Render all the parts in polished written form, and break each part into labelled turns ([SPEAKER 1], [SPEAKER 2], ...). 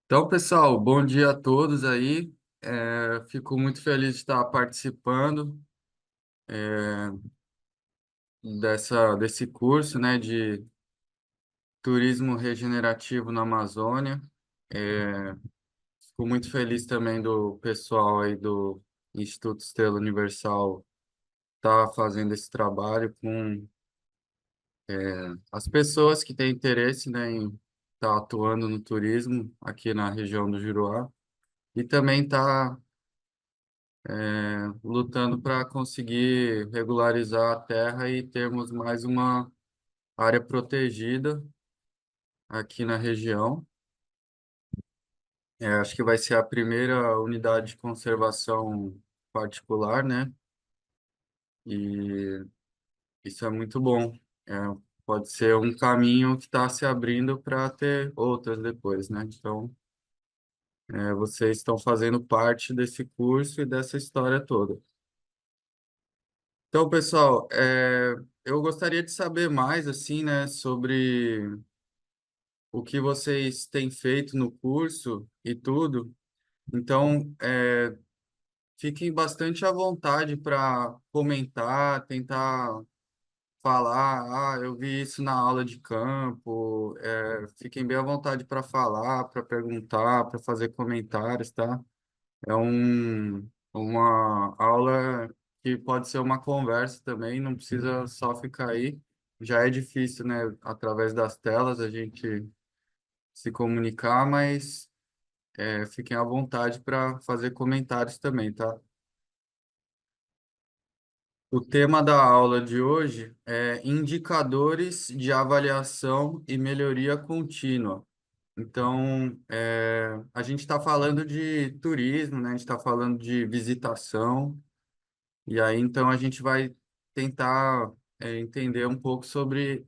[SPEAKER 1] Então, pessoal, bom dia a todos aí. Fico muito feliz de estar participando desse curso, né, de turismo regenerativo na Amazônia. É, Fico muito feliz também do pessoal aí do Instituto Estrela Universal estar fazendo esse trabalho com as pessoas que têm interesse, né, em estar atuando no turismo aqui na região do Juruá e também estar lutando para conseguir regularizar a terra e termos mais uma área protegida aqui na região. Acho que vai ser a primeira unidade de conservação particular, né? E isso é muito bom. É, Pode ser um caminho que está se abrindo para ter outras depois, né? Então, vocês estão fazendo parte desse curso e dessa história toda. Então, pessoal, eu gostaria de saber mais, assim, né, sobre o que vocês têm feito no curso e tudo. Então, fiquem bastante à vontade para comentar, tentar falar, eu vi isso na aula de campo. Fiquem bem à vontade para falar, para perguntar, para fazer comentários, tá? Uma aula que pode ser uma conversa também, não precisa só ficar aí. Já é difícil, né, através das telas a gente se comunicar, mas fiquem à vontade para fazer comentários também, tá? O tema da aula de hoje é indicadores de avaliação e melhoria contínua. Então, a gente está falando de turismo, né? A gente está falando de visitação. E aí, então, a gente vai tentar entender um pouco sobre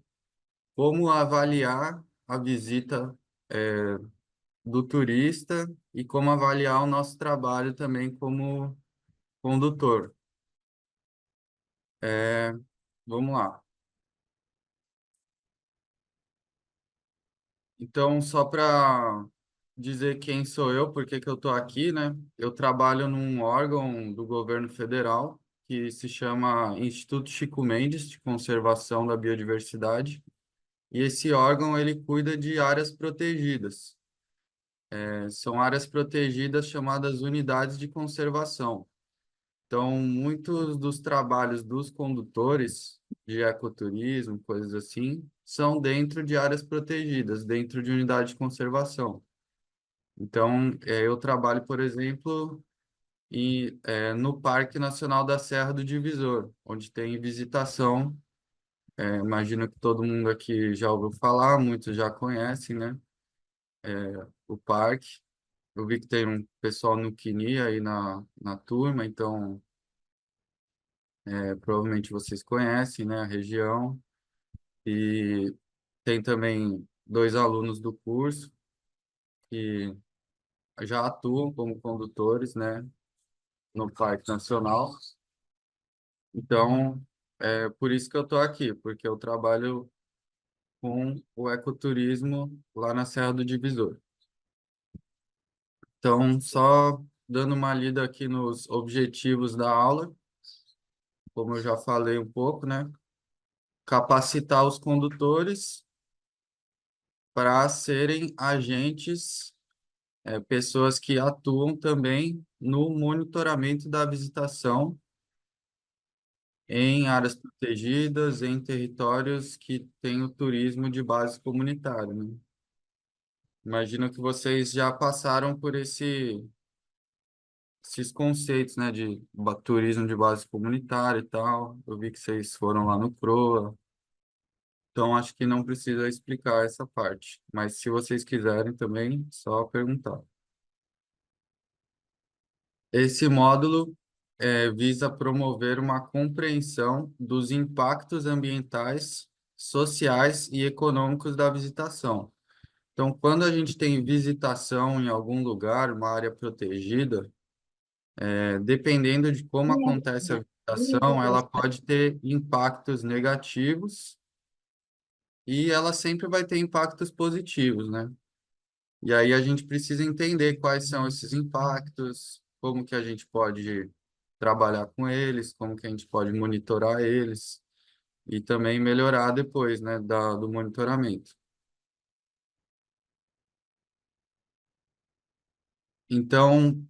[SPEAKER 1] como avaliar a visita do turista e como avaliar o nosso trabalho também como condutor. É, Vamos lá. Então, só para dizer quem sou eu, por que que eu estou aqui, né? Eu trabalho num órgão do governo federal que se chama Instituto Chico Mendes de Conservação da Biodiversidade. E esse órgão ele cuida de áreas protegidas. São áreas protegidas chamadas unidades de conservação. Então, muitos dos trabalhos dos condutores de ecoturismo, coisas assim, são dentro de áreas protegidas, dentro de unidade de conservação. Então, eu trabalho, por exemplo, no Parque Nacional da Serra do Divisor, onde tem visitação. Imagino que todo mundo aqui já ouviu falar, muitos já conhecem, né? O parque. Eu vi que tem um pessoal no Quini aí na turma, então provavelmente vocês conhecem, né, a região. E tem também dois alunos do curso que já atuam como condutores, né, no Parque Nacional. Então, é por isso que eu estou aqui, porque eu trabalho com o ecoturismo lá na Serra do Divisor. Então, só dando uma lida aqui nos objetivos da aula, como eu já falei um pouco, né? Capacitar os condutores para serem agentes, pessoas que atuam também no monitoramento da visitação em áreas protegidas, em territórios que têm o turismo de base comunitária, né? Imagino que vocês já passaram por esses conceitos, né, de turismo de base comunitária e tal. Eu vi que vocês foram lá no CROA, então acho que não precisa explicar essa parte. Mas se vocês quiserem também, só perguntar. Esse módulo visa promover uma compreensão dos impactos ambientais, sociais e econômicos da visitação. Então, quando a gente tem visitação em algum lugar, uma área protegida, Dependendo de como acontece a visitação, ela pode ter impactos negativos e ela sempre vai ter impactos positivos, né? E aí a gente precisa entender quais são esses impactos, como que a gente pode trabalhar com eles, como que a gente pode monitorar eles e também melhorar depois, né, do monitoramento. Então,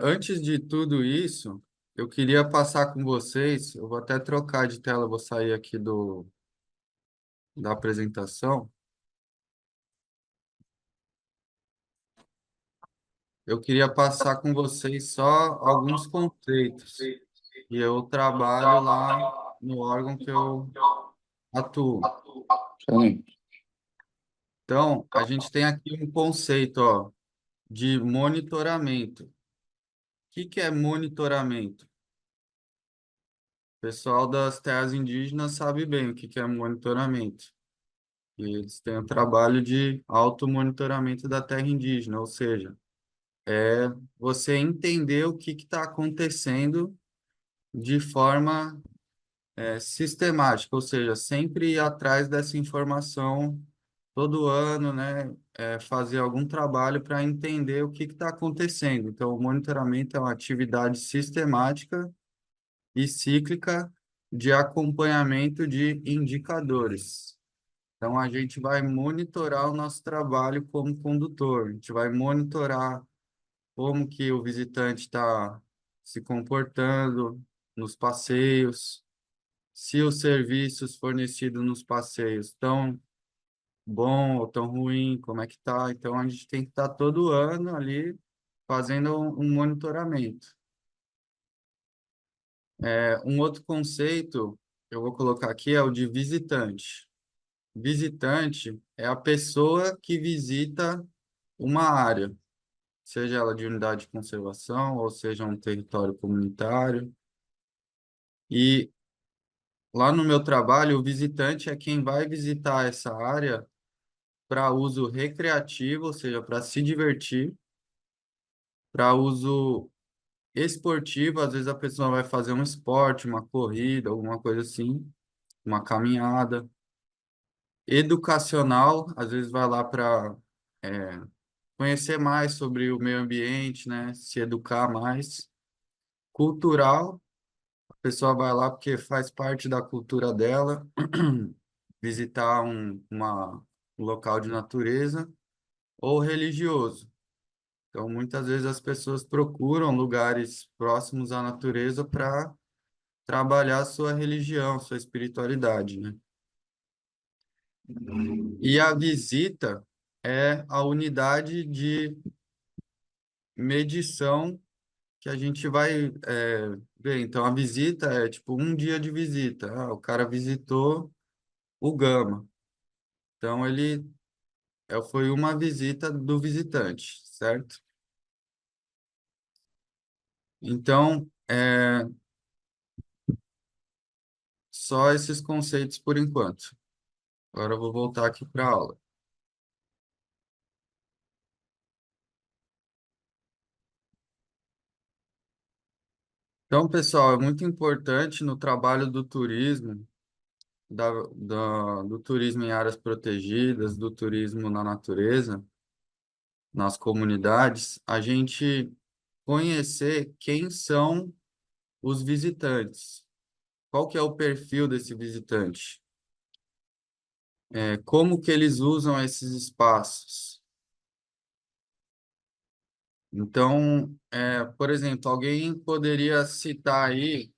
[SPEAKER 1] antes de tudo isso, eu queria passar com vocês, eu vou até trocar de tela, vou sair aqui da apresentação. Eu queria passar com vocês só alguns conceitos. E eu trabalho lá no órgão que eu atuo.
[SPEAKER 2] Sim.
[SPEAKER 1] Então, a gente tem aqui um conceito, ó, de monitoramento. O que é monitoramento? O pessoal das terras indígenas sabe bem o que é monitoramento. E eles têm o trabalho de automonitoramento da terra indígena, ou seja, você entender o que está acontecendo de forma sistemática, ou seja, sempre ir atrás dessa informação todo ano, né? Fazer algum trabalho para entender o que está acontecendo. Então, o monitoramento é uma atividade sistemática e cíclica de acompanhamento de indicadores. Então, a gente vai monitorar o nosso trabalho como condutor, a gente vai monitorar como que o visitante está se comportando nos passeios, se os serviços fornecidos nos passeios estão bom ou tão ruim, como é que tá. Então, a gente tem que estar todo ano ali fazendo um monitoramento. Um outro conceito que eu vou colocar aqui é o de visitante. Visitante é a pessoa que visita uma área, seja ela de unidade de conservação ou seja um território comunitário. E lá no meu trabalho, o visitante é quem vai visitar essa área para uso recreativo, ou seja, para se divertir, para uso esportivo, às vezes a pessoa vai fazer um esporte, uma corrida, alguma coisa assim, uma caminhada. Educacional, às vezes vai lá para conhecer mais sobre o meio ambiente, né? Se educar mais. Cultural, a pessoa vai lá porque faz parte da cultura dela, visitar um local de natureza. Ou religioso. Então, muitas vezes as pessoas procuram lugares próximos à natureza para trabalhar sua religião, sua espiritualidade, né? E a visita é a unidade de medição que a gente vai ver. Então, a visita é tipo um dia de visita. Ah, o cara visitou o Gama. Então, foi uma visita do visitante, certo? Então, só esses conceitos por enquanto. Agora eu vou voltar aqui para a aula. Então, pessoal, é muito importante no trabalho do turismo, do turismo em áreas protegidas, do turismo na natureza, nas comunidades, a gente conhecer quem são os visitantes. Qual que é o perfil desse visitante? Como que eles usam esses espaços? Então, por exemplo, alguém poderia citar aí,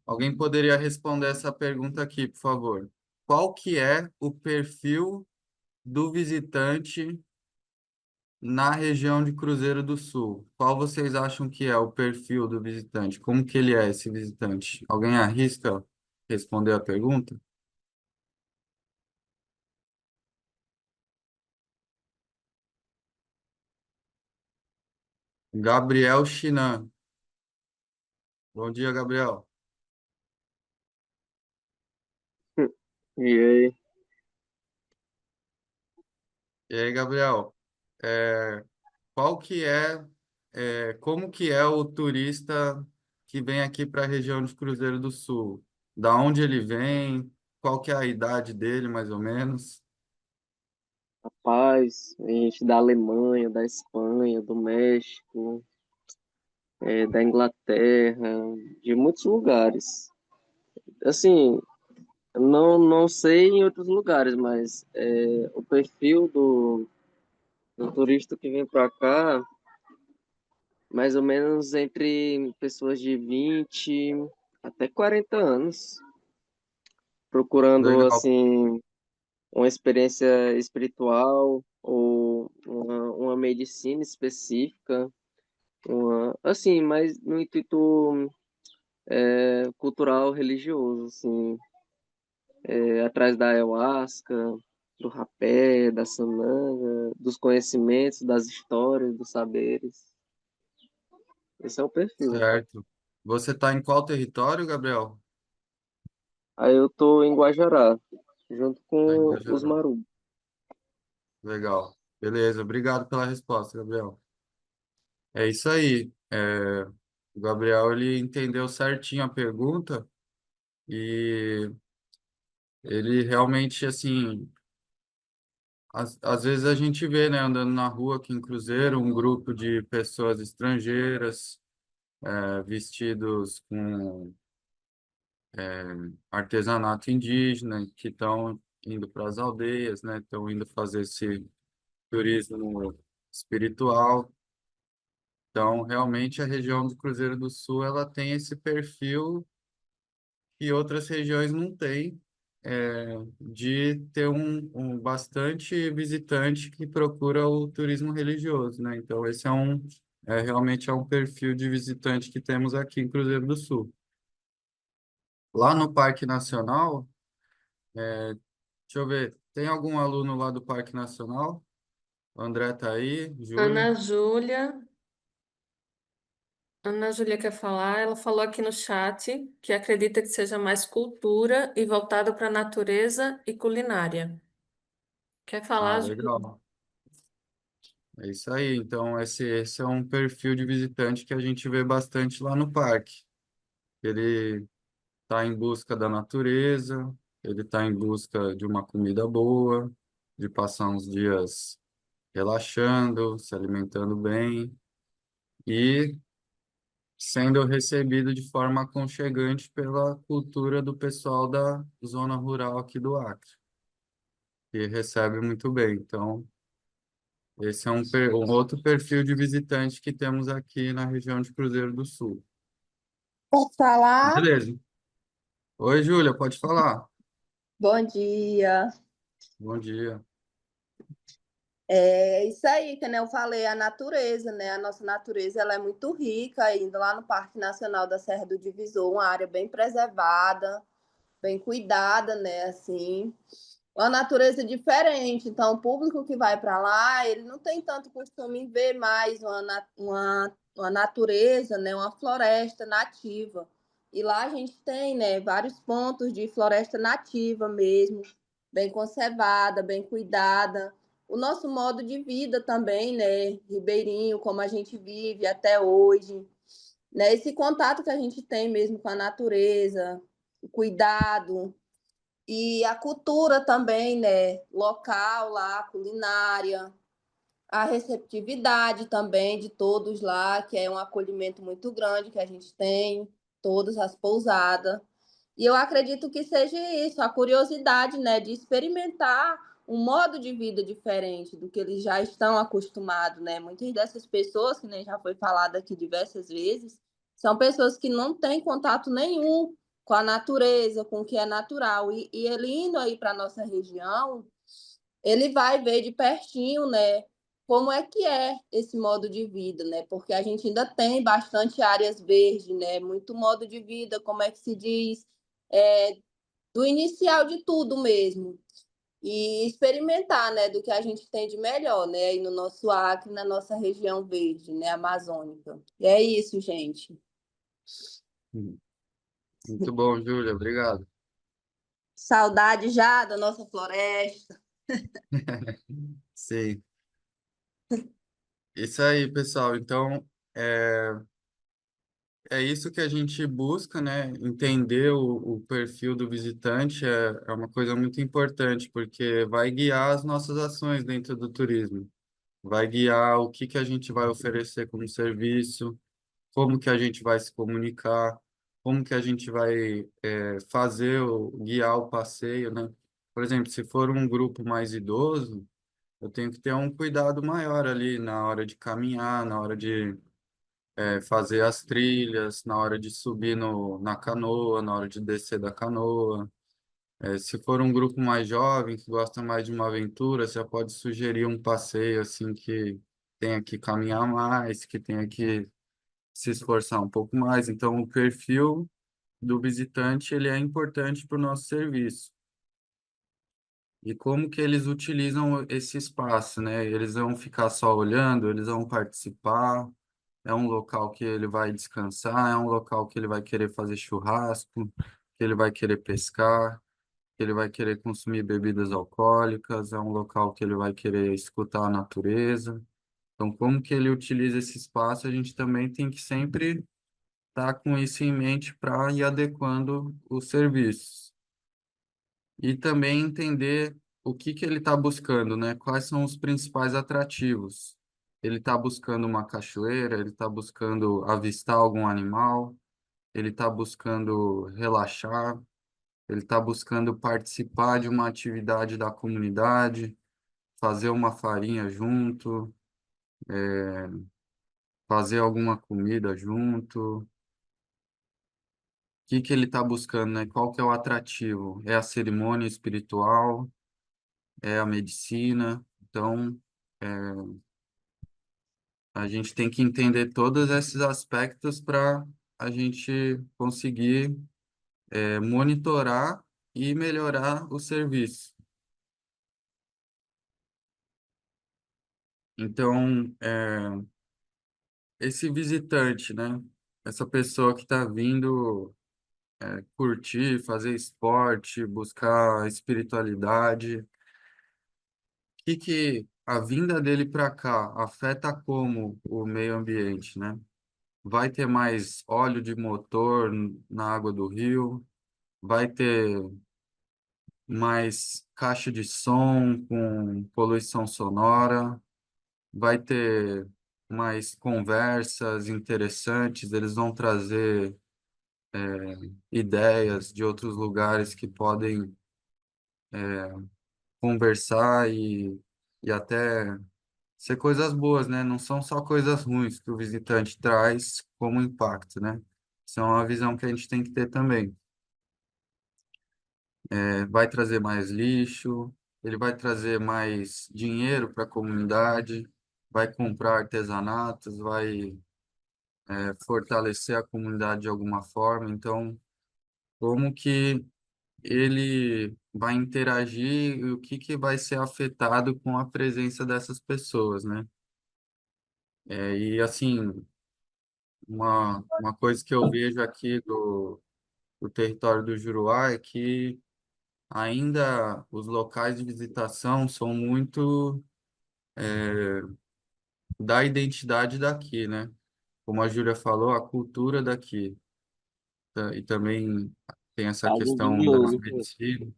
[SPEAKER 1] alguém poderia responder essa pergunta aqui, por favor. Qual que é o perfil do visitante na região de Cruzeiro do Sul? Qual vocês acham que é o perfil do visitante? Como que ele é esse visitante? Alguém arrisca responder a pergunta? Gabriel Chinan. Bom dia, Gabriel.
[SPEAKER 2] E aí,
[SPEAKER 1] E aí, Gabriel? qual que como que é o turista que vem aqui para a região de Cruzeiro do Sul? Da onde ele vem? Qual que é a idade dele, mais ou menos?
[SPEAKER 2] Rapaz, a gente da Alemanha, da Espanha, do México, da Inglaterra, de muitos lugares. Assim, não sei em outros lugares, mas o perfil do turista que vem para cá, mais ou menos entre pessoas de 20 até 40 anos, procurando,
[SPEAKER 1] Legal,
[SPEAKER 2] assim, uma experiência espiritual ou uma medicina específica, assim, mas no intuito cultural, religioso, assim, atrás da ayahuasca, do rapé, da sananga, dos conhecimentos, das histórias, dos saberes. Esse é o perfil.
[SPEAKER 1] certo. Você está em qual território, Gabriel?
[SPEAKER 2] Aí eu tô em Guajará, junto
[SPEAKER 1] Está em
[SPEAKER 2] com os
[SPEAKER 1] Guajará.
[SPEAKER 2] Maru.
[SPEAKER 1] Legal. Beleza, obrigado pela resposta, Gabriel. É isso aí. O Gabriel, ele entendeu certinho a pergunta e ele realmente, assim, às vezes a gente vê, né, andando na rua aqui em Cruzeiro, um grupo de pessoas estrangeiras, vestidos com artesanato indígena, que estão indo para as aldeias, né, estão indo fazer esse turismo espiritual. Então, realmente, a região do Cruzeiro do Sul, ela tem esse perfil que outras regiões não têm, de ter um bastante visitante que procura o turismo religioso, né? Então, esse realmente é um perfil de visitante que temos aqui em Cruzeiro do Sul. Lá no Parque Nacional, deixa eu ver, tem algum aluno lá do Parque Nacional? O André tá aí, Júlia?
[SPEAKER 3] Ana Júlia, Ana Júlia quer falar. Ela falou aqui no chat que acredita que seja mais cultura e voltado para a natureza e culinária. Quer
[SPEAKER 1] Ah,
[SPEAKER 3] falar, Júlia?
[SPEAKER 1] legal. É isso aí. Então, esse é um perfil de visitante que a gente vê bastante lá no parque. Ele está em busca da natureza, ele está em busca de uma comida boa, de passar uns dias relaxando, se alimentando bem e sendo recebido de forma aconchegante pela cultura do pessoal da zona rural aqui do Acre, que recebe muito bem. Então, esse é um outro perfil de visitante que temos aqui na região de Cruzeiro do Sul.
[SPEAKER 4] Posso falar?
[SPEAKER 1] Beleza. Oi, Júlia, pode falar.
[SPEAKER 4] Bom dia.
[SPEAKER 1] Bom dia.
[SPEAKER 4] É isso aí, que nem eu falei, a natureza, né? A nossa natureza ela é muito rica, ainda lá no Parque Nacional da Serra do Divisor, uma área bem preservada, bem cuidada, né? Assim, uma natureza diferente. Então, o público que vai para lá, ele não tem tanto costume em ver mais uma natureza, né? Uma floresta nativa. E lá a gente tem, né? Vários pontos de floresta nativa mesmo, bem conservada, bem cuidada. O nosso modo de vida também, né? Ribeirinho, como a gente vive até hoje, né? Esse contato que a gente tem mesmo com a natureza, o cuidado, e a cultura também, né? Local lá, culinária, a receptividade também de todos lá, que é um acolhimento muito grande que a gente tem, todas as pousadas. E eu acredito que seja isso, a curiosidade, né, de experimentar um modo de vida diferente do que eles já estão acostumados, né? Muitas dessas pessoas, que nem já foi falado aqui diversas vezes, são pessoas que não têm contato nenhum com a natureza, com o que é natural. E ele indo aí para a nossa região, ele vai ver de pertinho, né, como é esse modo de vida, né? Porque a gente ainda tem bastante áreas verdes, né? Muito modo de vida, como é que se diz, é, do inicial de tudo mesmo. E experimentar, né, do que a gente tem de melhor, né, aí no nosso Acre, na nossa região verde, né, amazônica. E é isso, gente.
[SPEAKER 1] Muito bom, Júlia, obrigado.
[SPEAKER 4] Saudade já da nossa floresta.
[SPEAKER 1] Sim. Isso aí, pessoal. Então, é, é isso que a gente busca, né? Entender o perfil do visitante é uma coisa muito importante, porque vai guiar as nossas ações dentro do turismo. Vai guiar o que que a gente vai oferecer como serviço, como que a gente vai se comunicar, como que a gente vai fazer, guiar o passeio, né? Por exemplo, se for um grupo mais idoso, eu tenho que ter um cuidado maior ali na hora de caminhar, na hora de fazer as trilhas, na hora de subir na canoa, na hora de descer da canoa. Se for um grupo mais jovem, que gosta mais de uma aventura, você pode sugerir um passeio assim que tenha que caminhar mais, que tenha que se esforçar um pouco mais. Então, o perfil do visitante ele é importante para o nosso serviço. E como que eles utilizam esse espaço, né? Eles vão ficar só olhando, eles vão participar. É um local que ele vai descansar, é um local que ele vai querer fazer churrasco, que ele vai querer pescar, que ele vai querer consumir bebidas alcoólicas, é um local que ele vai querer escutar a natureza. Então, como que ele utiliza esse espaço, a gente também tem que sempre estar com isso em mente para ir adequando os serviços. E também entender o que que ele está buscando, né? Quais são os principais atrativos? Ele está buscando uma cachoeira, ele está buscando avistar algum animal, ele está buscando relaxar, ele está buscando participar de uma atividade da comunidade, fazer uma farinha junto, fazer alguma comida junto. O que que ele está buscando, né? Qual que é o atrativo? É a cerimônia espiritual? É a medicina? Então, é, a gente tem que entender todos esses aspectos para a gente conseguir monitorar e melhorar o serviço. Então, esse visitante, né? Essa pessoa que está vindo curtir, fazer esporte, buscar espiritualidade, o que a vinda dele para cá afeta como o meio ambiente, né? Vai ter mais óleo de motor na água do rio, vai ter mais caixa de som com poluição sonora, vai ter mais conversas interessantes, eles vão trazer ideias de outros lugares que podem conversar e até ser coisas boas, né? Não são só coisas ruins que o visitante traz como impacto, né? Isso é uma visão que a gente tem que ter também. Vai trazer mais lixo, ele vai trazer mais dinheiro para a comunidade, vai comprar artesanatos, vai fortalecer a comunidade de alguma forma. Então, como que ele vai interagir e o que que vai ser afetado com a presença dessas pessoas, né? E assim, uma coisa que eu vejo aqui do território do Juruá é que ainda os locais de visitação são muito da identidade daqui, né? Como a Júlia falou, a cultura daqui. E também tem essa
[SPEAKER 2] Casa de
[SPEAKER 1] questão da
[SPEAKER 2] ouro.
[SPEAKER 1] medicina,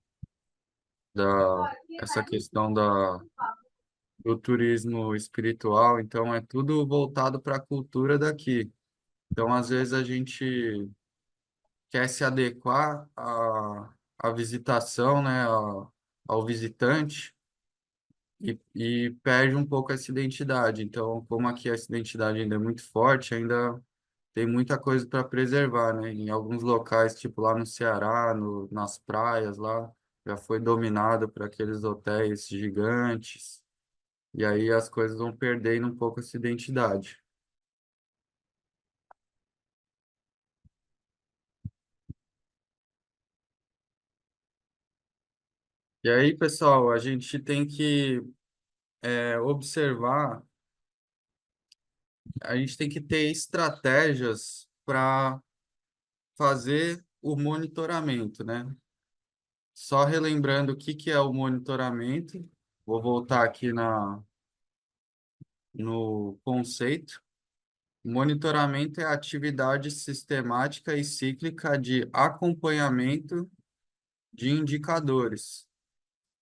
[SPEAKER 1] essa questão do turismo espiritual. Então, é tudo voltado para a cultura daqui. Então, às vezes, a gente quer se adequar à visitação, né, ao visitante, e perde um pouco essa identidade. Então, como aqui essa identidade ainda é muito forte, ainda tem muita coisa para preservar, né? Em alguns locais, tipo lá no Ceará, nas praias lá, já foi dominado por aqueles hotéis gigantes, e aí as coisas vão perdendo um pouco essa identidade. E aí, pessoal, a gente tem que observar, a gente tem que ter estratégias para fazer o monitoramento, né? Só relembrando o que que é o monitoramento, vou voltar aqui no conceito. Monitoramento é a atividade sistemática e cíclica de acompanhamento de indicadores.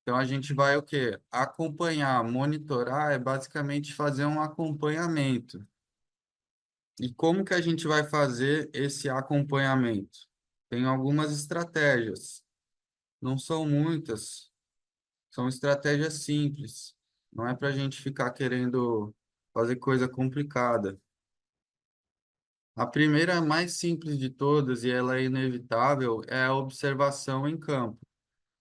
[SPEAKER 1] Então, a gente vai o quê? Acompanhar, monitorar é basicamente fazer um acompanhamento. E como que a gente vai fazer esse acompanhamento? Tem algumas estratégias, não são muitas, são estratégias simples. Não é para a gente ficar querendo fazer coisa complicada. A primeira, mais simples de todas, e ela é inevitável, é a observação em campo.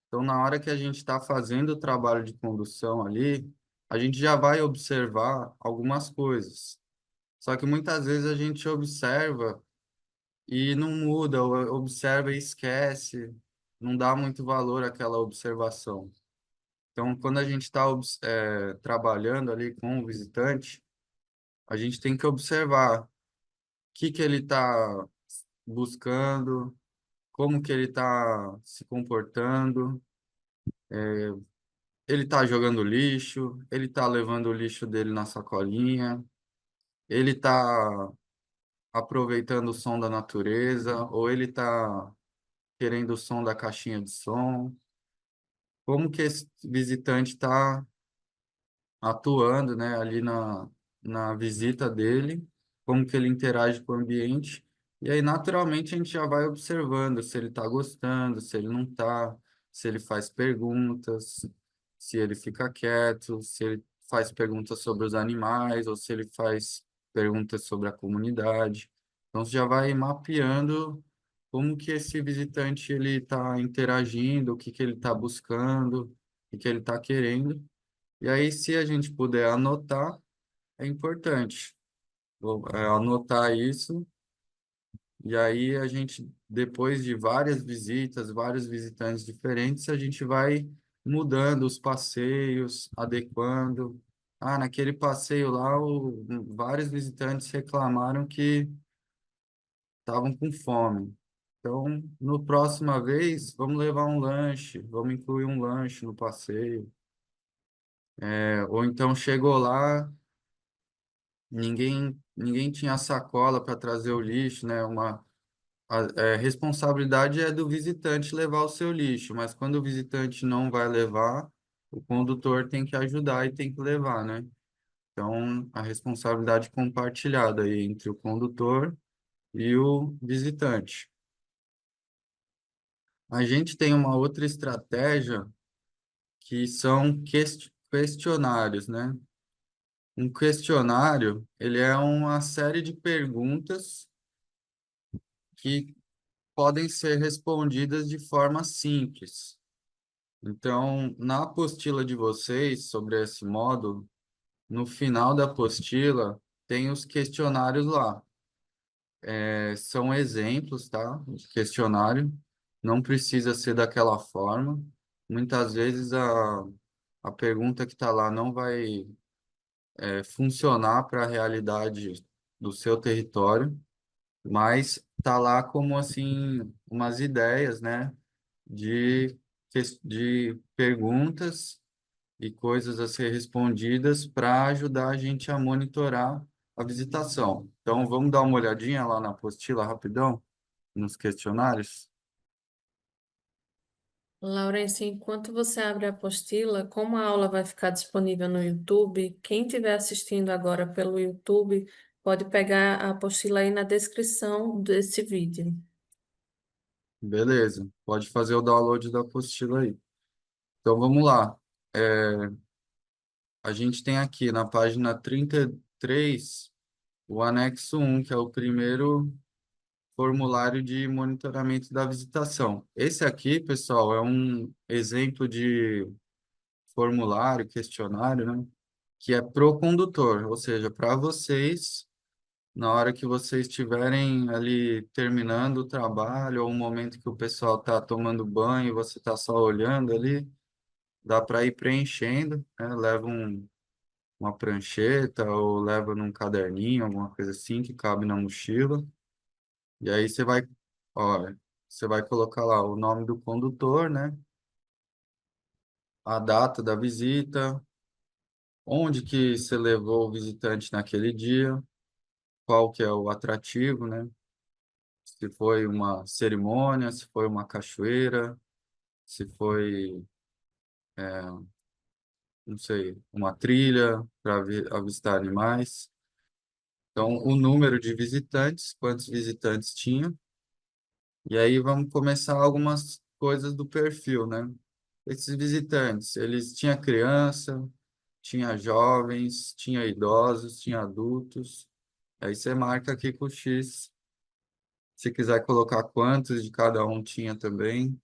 [SPEAKER 1] Então, na hora que a gente está fazendo o trabalho de condução ali, a gente já vai observar algumas coisas. Só que muitas vezes a gente observa e não muda, ou observa e esquece, não dá muito valor àquela observação. Então, quando a gente está trabalhando ali com o visitante, a gente tem que observar o que ele está buscando, como que ele está se comportando, ele está jogando lixo, ele está levando o lixo dele na sacolinha, ele está aproveitando o som da natureza, ou ele está querendo o som da caixinha de som. Como que esse visitante está atuando, né, ali na visita dele, como que ele interage com o ambiente. E aí, naturalmente, a gente já vai observando se ele está gostando, se ele não está, se ele faz perguntas, se ele fica quieto, se ele faz perguntas sobre os animais, ou se ele faz perguntas sobre a comunidade. Então, você já vai mapeando como que esse visitante ele está interagindo, o que que ele está buscando, o que ele está querendo. E aí, se a gente puder anotar, é importante. Anotar isso, e aí a gente, depois de várias visitas, vários visitantes diferentes, a gente vai mudando os passeios, adequando. Ah, naquele passeio lá, vários visitantes reclamaram que estavam com fome. Então, no próxima vez, vamos levar um lanche, vamos incluir um lanche no passeio. Ou então chegou lá, ninguém tinha sacola para trazer o lixo, né? Responsabilidade é do visitante levar o seu lixo, mas quando o visitante não vai levar, o condutor tem que ajudar e tem que levar, né? Então, a responsabilidade compartilhada aí entre o condutor e o visitante. A gente tem uma outra estratégia que são questionários, né? Um questionário, ele é uma série de perguntas que podem ser respondidas de forma simples. Então, na apostila de vocês sobre esse módulo, no final da apostila, tem os questionários lá. São exemplos, tá? De questionário. Não precisa ser daquela forma. Muitas vezes a pergunta que está lá não vai, funcionar para a realidade do seu território, mas tá lá como assim umas ideias, né, de perguntas e coisas a ser respondidas para ajudar a gente a monitorar a visitação. Então, vamos dar uma olhadinha lá na apostila rapidão, nos questionários?
[SPEAKER 3] Laurence, enquanto você abre a apostila, como a aula vai ficar disponível no YouTube, quem estiver assistindo agora pelo YouTube pode pegar a apostila aí na descrição desse vídeo.
[SPEAKER 1] Beleza, pode fazer o download da apostila aí. Então, vamos lá. É, a gente tem aqui na página 33 o anexo 1, que é o primeiro formulário de monitoramento da visitação. Esse aqui, pessoal, é um exemplo de formulário, questionário, né? Que é pro condutor, ou seja, para vocês, na hora que vocês estiverem ali terminando o trabalho, ou um momento que o pessoal está tomando banho e você está só olhando ali, dá para ir preenchendo, né? Leva uma prancheta ou leva num caderninho, alguma coisa assim que cabe na mochila. E aí ó, você vai colocar lá o nome do condutor, né? A data da visita, onde que você levou o visitante naquele dia, qual que é o atrativo, né? Se foi uma cerimônia, se foi uma cachoeira, se foi, não sei, uma trilha para avistar animais. Então, o número de visitantes, quantos visitantes tinha, e aí vamos começar algumas coisas do perfil, né? Esses visitantes, eles tinha criança, tinha jovens, tinha idosos, tinha adultos. Aí você marca aqui com o X. Se quiser colocar quantos de cada um tinha também.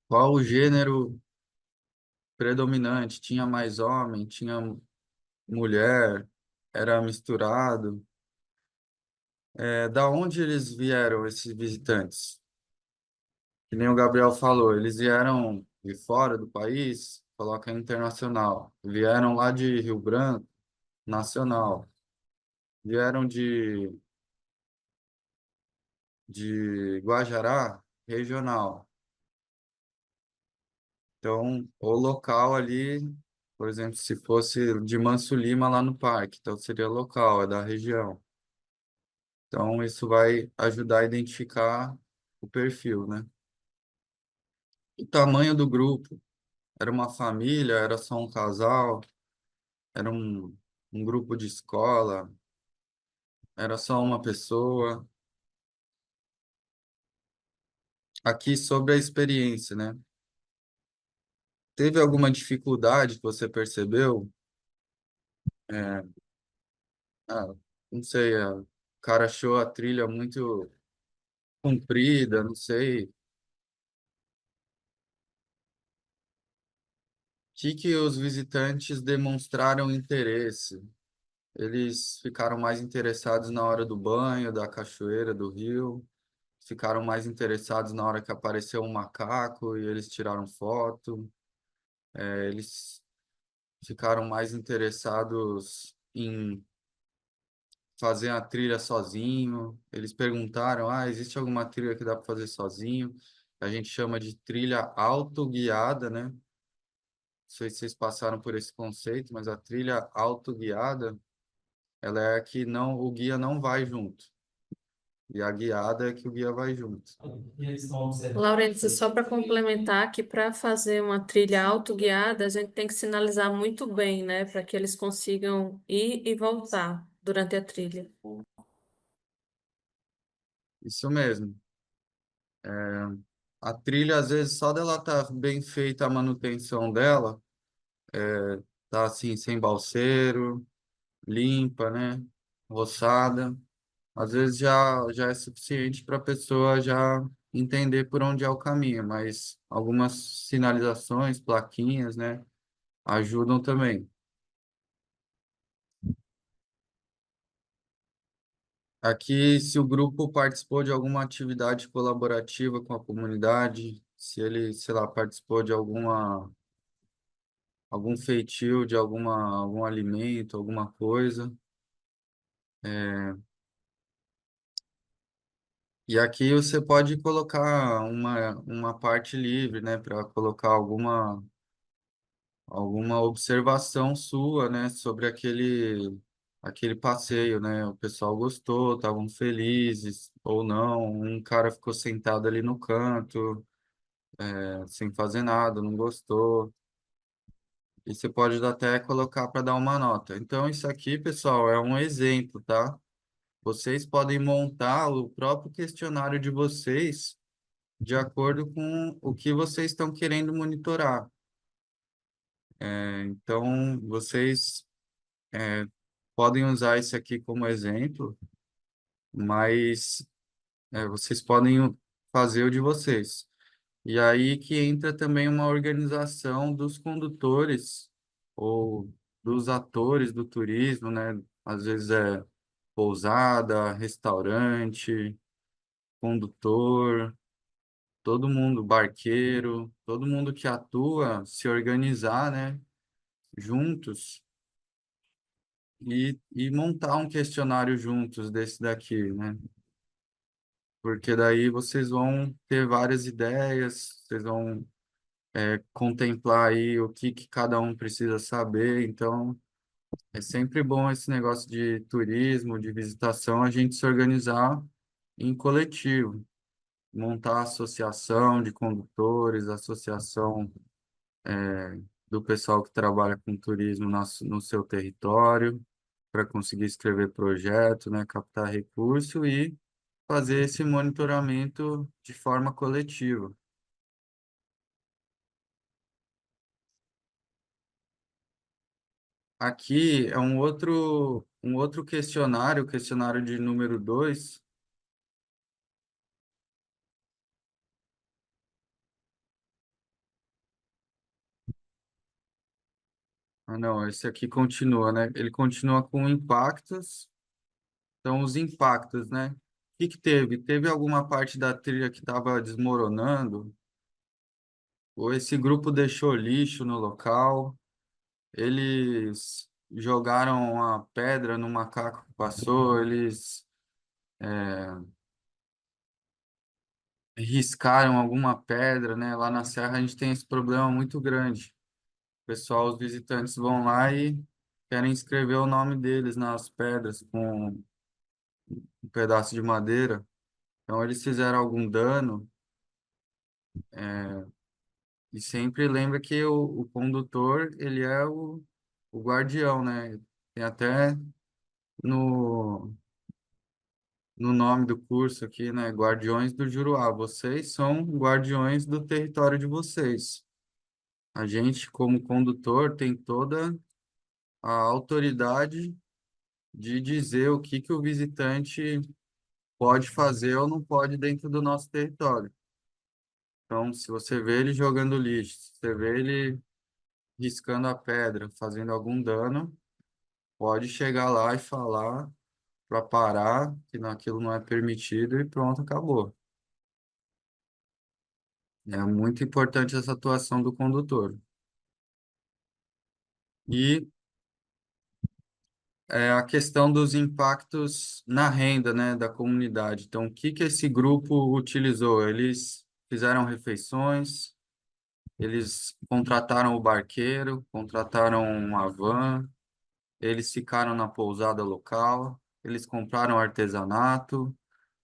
[SPEAKER 1] Qual o gênero predominante? Tinha mais homem, tinha mulher, era misturado. Da onde eles vieram, esses visitantes? Que nem o Gabriel falou, eles vieram de fora do país, coloca internacional. Vieram lá de Rio Branco, nacional. Vieram de Guajará, regional. Então, o local ali, por exemplo, se fosse de Manso Lima lá no parque, então seria local, é da região. Então, isso vai ajudar a identificar o perfil, né? O tamanho do grupo. Era uma família, era só um casal, era um grupo de escola, era só uma pessoa. Aqui sobre a experiência, né? Teve alguma dificuldade que você percebeu? É, ah, não sei, o cara achou a trilha muito comprida, não sei. O que os visitantes demonstraram interesse? Eles ficaram mais interessados na hora do banho, da cachoeira, do rio? Ficaram mais interessados na hora que apareceu um macaco e eles tiraram foto? Eles ficaram mais interessados em fazer a trilha sozinho? Eles perguntaram: existe alguma trilha que dá para fazer sozinho? A gente chama de trilha autoguiada, né? Não sei se vocês passaram por esse conceito, mas a trilha autoguiada, ela é a que não, o guia não vai junto. E a guiada é que o guia vai junto.
[SPEAKER 3] Laurence, só para complementar que para fazer uma trilha autoguiada, a gente tem que sinalizar muito bem, né, para que eles consigam ir e voltar durante a trilha.
[SPEAKER 1] Isso mesmo. A trilha, às vezes, só dela estar bem feita a manutenção dela, tá assim, sem balseiro, limpa, né? Roçada. Às vezes já é suficiente para a pessoa já entender por onde é o caminho, mas algumas sinalizações, plaquinhas, né, ajudam também. Aqui, se o grupo participou de alguma atividade colaborativa com a comunidade, se ele, sei lá, participou de algum feitio de algum alimento, alguma coisa. E aqui você pode colocar uma parte livre, né, para colocar alguma observação sua, né, sobre aquele passeio, né? O pessoal gostou, estavam felizes ou não. Um cara ficou sentado ali no canto, sem fazer nada, não gostou. E você pode até colocar para dar uma nota. Então, isso aqui, pessoal, é um exemplo, tá? Vocês podem montar o próprio questionário de vocês de acordo com o que vocês estão querendo monitorar. Então, vocês podem usar esse aqui como exemplo, mas vocês podem fazer o de vocês. E aí que entra também uma organização dos condutores ou dos atores do turismo, né? Às vezes é pousada, restaurante, condutor, todo mundo, barqueiro, todo mundo que atua, se organizar, né? Juntos e montar um questionário juntos desse daqui, né? Porque daí vocês vão ter várias ideias, vocês vão contemplar aí o que cada um precisa saber. Então, é sempre bom esse negócio de turismo, de visitação, a gente se organizar em coletivo, montar associação de condutores, associação do pessoal que trabalha com turismo no seu território, para conseguir escrever projeto, né, captar recurso e fazer esse monitoramento de forma coletiva. Aqui é um outro questionário, o questionário de número 2. Ah, não, esse aqui continua, né? Ele continua com impactos. Então, os impactos, né? O que que teve? Teve alguma parte da trilha que estava desmoronando? Ou esse grupo deixou lixo no local? Eles jogaram a pedra no macaco que passou? Eles riscaram alguma pedra, né? Lá na Serra a gente tem esse problema muito grande. O pessoal, os visitantes vão lá e querem escrever o nome deles nas pedras com um pedaço de madeira. Então, eles fizeram algum dano, e sempre lembra que o condutor, ele é o guardião, né? Tem até no, no nome do curso aqui, né? Guardiões do Juruá. Vocês são guardiões do território de vocês. A gente, como condutor, tem toda a autoridade de dizer o que que o visitante pode fazer ou não pode dentro do nosso território. Então, se você vê ele jogando lixo, se você vê ele riscando a pedra, fazendo algum dano, pode chegar lá e falar para parar, que aquilo não é permitido e pronto, acabou. É muito importante essa atuação do condutor. E a questão dos impactos na renda, né, da comunidade. Então, o que que esse grupo utilizou? Eles fizeram refeições, eles contrataram o barqueiro, contrataram uma van, eles ficaram na pousada local, eles compraram artesanato,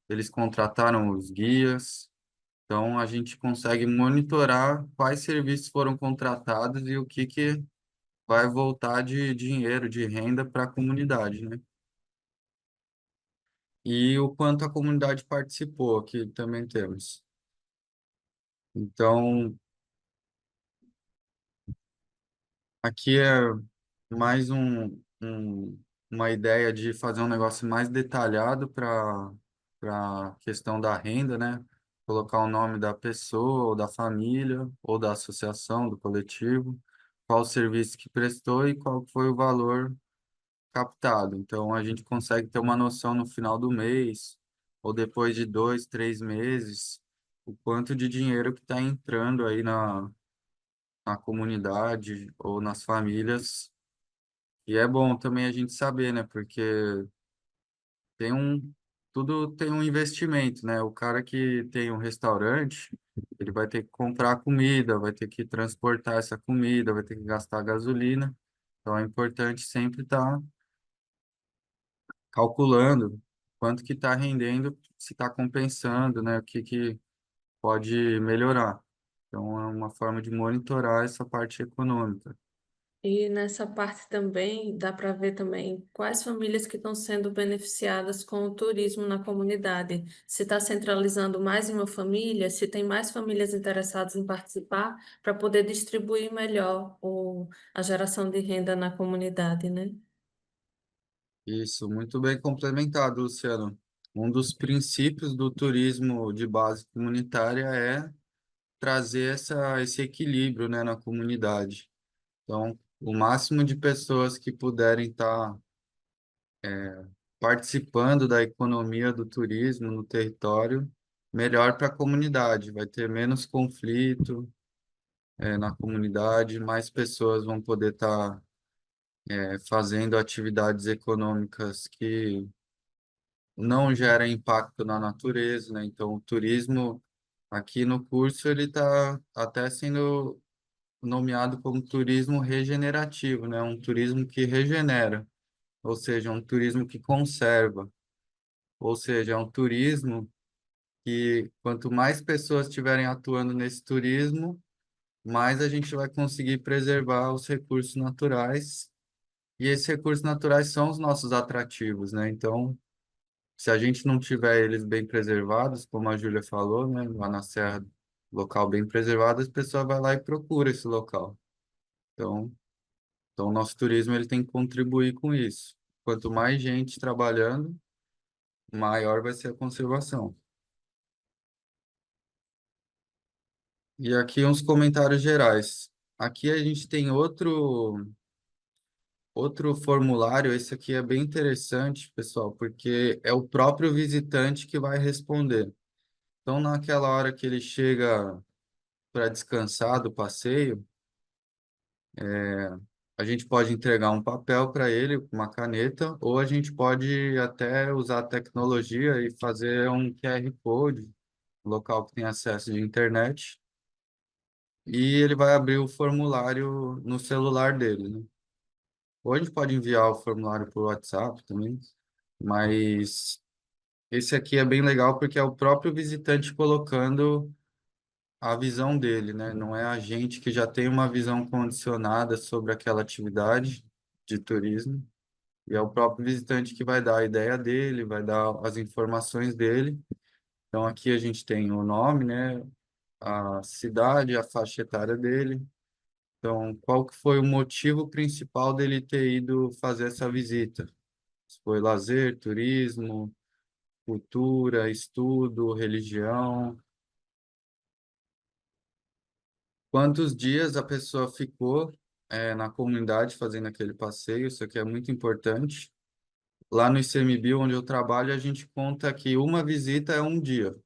[SPEAKER 1] eles contrataram os guias. Então, a gente consegue monitorar quais serviços foram contratados e o que que vai voltar de dinheiro, de renda para a comunidade, né? E o quanto a comunidade participou, que também temos. Então, aqui é mais uma ideia de fazer um negócio mais detalhado para a questão da renda, né? Colocar o nome da pessoa, ou da família, ou da associação, do coletivo, qual o serviço que prestou e qual foi o valor captado. Então, a gente consegue ter uma noção no final do mês, ou depois de 2, 3 meses, o quanto de dinheiro que está entrando aí na comunidade ou nas famílias. E é bom também a gente saber, né? Porque tem tudo tem um investimento, né? O cara que tem um restaurante, ele vai ter que comprar comida, vai ter que transportar essa comida, vai ter que gastar gasolina. Então é importante sempre estar calculando quanto que está rendendo, se está compensando, né? O que que pode melhorar. Então é uma forma de monitorar essa parte econômica.
[SPEAKER 3] E nessa parte também dá para ver também quais famílias que estão sendo beneficiadas com o turismo na comunidade. Se está centralizando mais em uma família, se tem mais famílias interessadas em participar, para poder distribuir melhor a geração de renda na comunidade, né?
[SPEAKER 1] Isso, muito bem complementado, Luciano. Um dos princípios do turismo de base comunitária é trazer esse equilíbrio, né, na comunidade. Então, o máximo de pessoas que puderem estar participando da economia do turismo no território, melhor para a comunidade. Vai ter menos conflito, na comunidade, mais pessoas vão poder estar, fazendo atividades econômicas que não geram impacto na natureza, né? Então, o turismo Aqui no curso ele está até sendo nomeado como turismo regenerativo, né? Um turismo que regenera, ou seja, um turismo que conserva, ou seja, é um turismo que quanto mais pessoas estiverem atuando nesse turismo, mais a gente vai conseguir preservar os recursos naturais. E esses recursos naturais são os nossos atrativos, né? Então, se a gente não tiver eles bem preservados, como a Júlia falou, né? Lá na Serra, local bem preservado, as pessoas vão lá e procura esse local. Então, o nosso turismo ele tem que contribuir com isso. Quanto mais gente trabalhando, maior vai ser a conservação. E aqui uns comentários gerais. Aqui a gente tem outro formulário. Esse aqui é bem interessante, pessoal, porque é o próprio visitante que vai responder. Então, naquela hora que ele chega para descansar do passeio, a gente pode entregar um papel para ele, uma caneta, ou a gente pode até usar a tecnologia e fazer um QR Code, local que tem acesso de internet, e ele vai abrir o formulário no celular dele, né? Ou a gente pode enviar o formulário por WhatsApp também, mas esse aqui é bem legal porque é o próprio visitante colocando a visão dele, né? Não é a gente que já tem uma visão condicionada sobre aquela atividade de turismo, e é o próprio visitante que vai dar a ideia dele, vai dar as informações dele. Então aqui a gente tem o nome, né? A cidade, a faixa etária dele. Então, qual que foi o motivo principal dele ter ido fazer essa visita? Se foi lazer, turismo, cultura, estudo, religião. Quantos dias a pessoa ficou, na comunidade fazendo aquele passeio? Isso aqui é muito importante. Lá no ICMBio, onde eu trabalho, a gente conta que uma visita é um dia.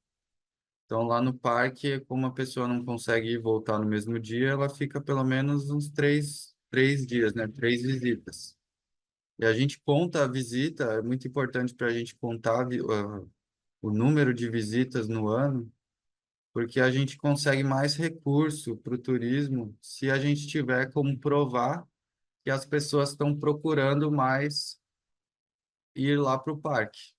[SPEAKER 1] Então, lá no parque, como a pessoa não consegue ir e voltar no mesmo dia, ela fica pelo menos uns três dias, né? 3 visitas. E a gente conta a visita, é muito importante para a gente contar o número de visitas no ano, porque a gente consegue mais recurso para o turismo se a gente tiver como provar que as pessoas estão procurando mais ir lá para o parque.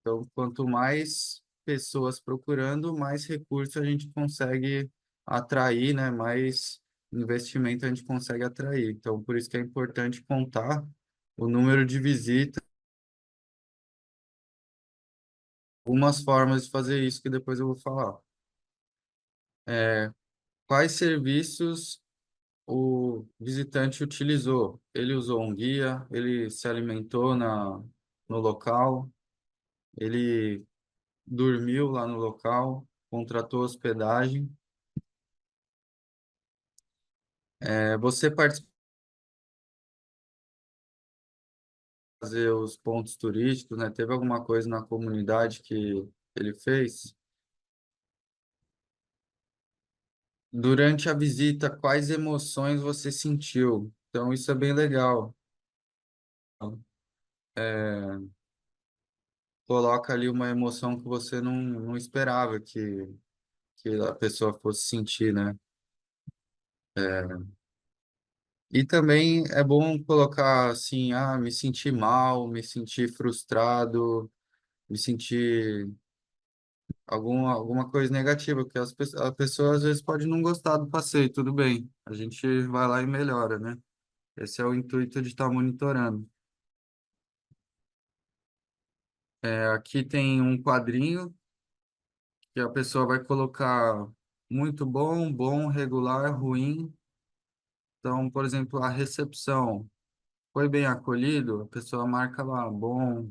[SPEAKER 1] Então, quanto mais pessoas procurando, mais recurso a gente consegue atrair, né? Mais investimento a gente consegue atrair. Então, por isso que é importante contar o número de visitas. Algumas formas de fazer isso que depois eu vou falar. Quais serviços o visitante utilizou? Ele usou um guia, ele se alimentou no local, ele dormiu lá no local, contratou hospedagem. Você participou de fazer os pontos turísticos, né? Teve alguma coisa na comunidade que ele fez? Durante a visita, quais emoções você sentiu? Então, isso é bem legal. Coloca ali uma emoção que você não esperava que a pessoa fosse sentir, né? E também é bom colocar assim, me senti mal, me senti frustrado, me senti alguma coisa negativa, porque a pessoa às vezes pode não gostar do passeio, tudo bem. A gente vai lá e melhora, né? Esse é o intuito de estar monitorando. Aqui tem um quadrinho que a pessoa vai colocar muito bom, bom, regular, ruim. Então, por exemplo, a recepção foi bem acolhido, a pessoa marca lá, bom,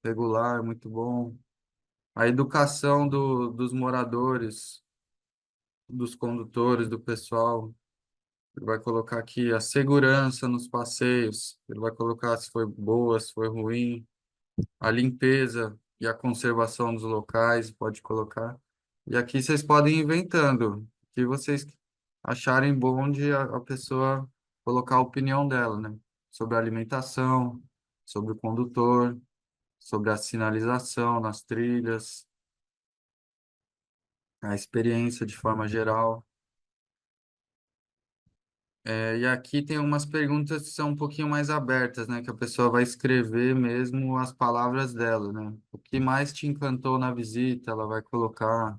[SPEAKER 1] regular, muito bom. A educação dos moradores, dos condutores, do pessoal, ele vai colocar aqui a segurança nos passeios, ele vai colocar se foi boa, se foi ruim, a limpeza e a conservação dos locais, pode colocar. E aqui vocês podem ir inventando, o que vocês acharem bom de a pessoa colocar a opinião dela, né? Sobre a alimentação, sobre o condutor, sobre a sinalização nas trilhas. a experiência de forma geral. E aqui tem umas perguntas que são um pouquinho mais abertas, né? Que a pessoa vai escrever mesmo as palavras dela, né? O que mais te encantou na visita? Ela vai colocar.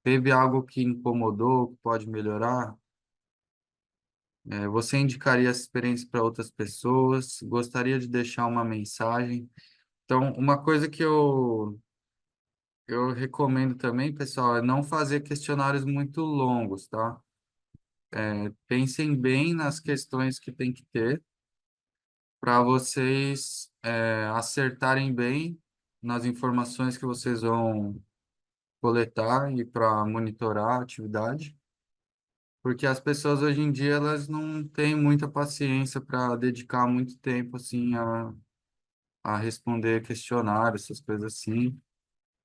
[SPEAKER 1] Teve algo que incomodou, que pode melhorar? Você indicaria essa experiência para outras pessoas? Gostaria de deixar uma mensagem? Então, uma coisa que eu recomendo também, pessoal, é não fazer questionários muito longos, tá? Pensem bem nas questões que tem que ter para vocês acertarem bem nas informações que vocês vão coletar e para monitorar a atividade. Porque as pessoas hoje em dia elas não têm muita paciência para dedicar muito tempo assim a responder questionários, essas coisas assim.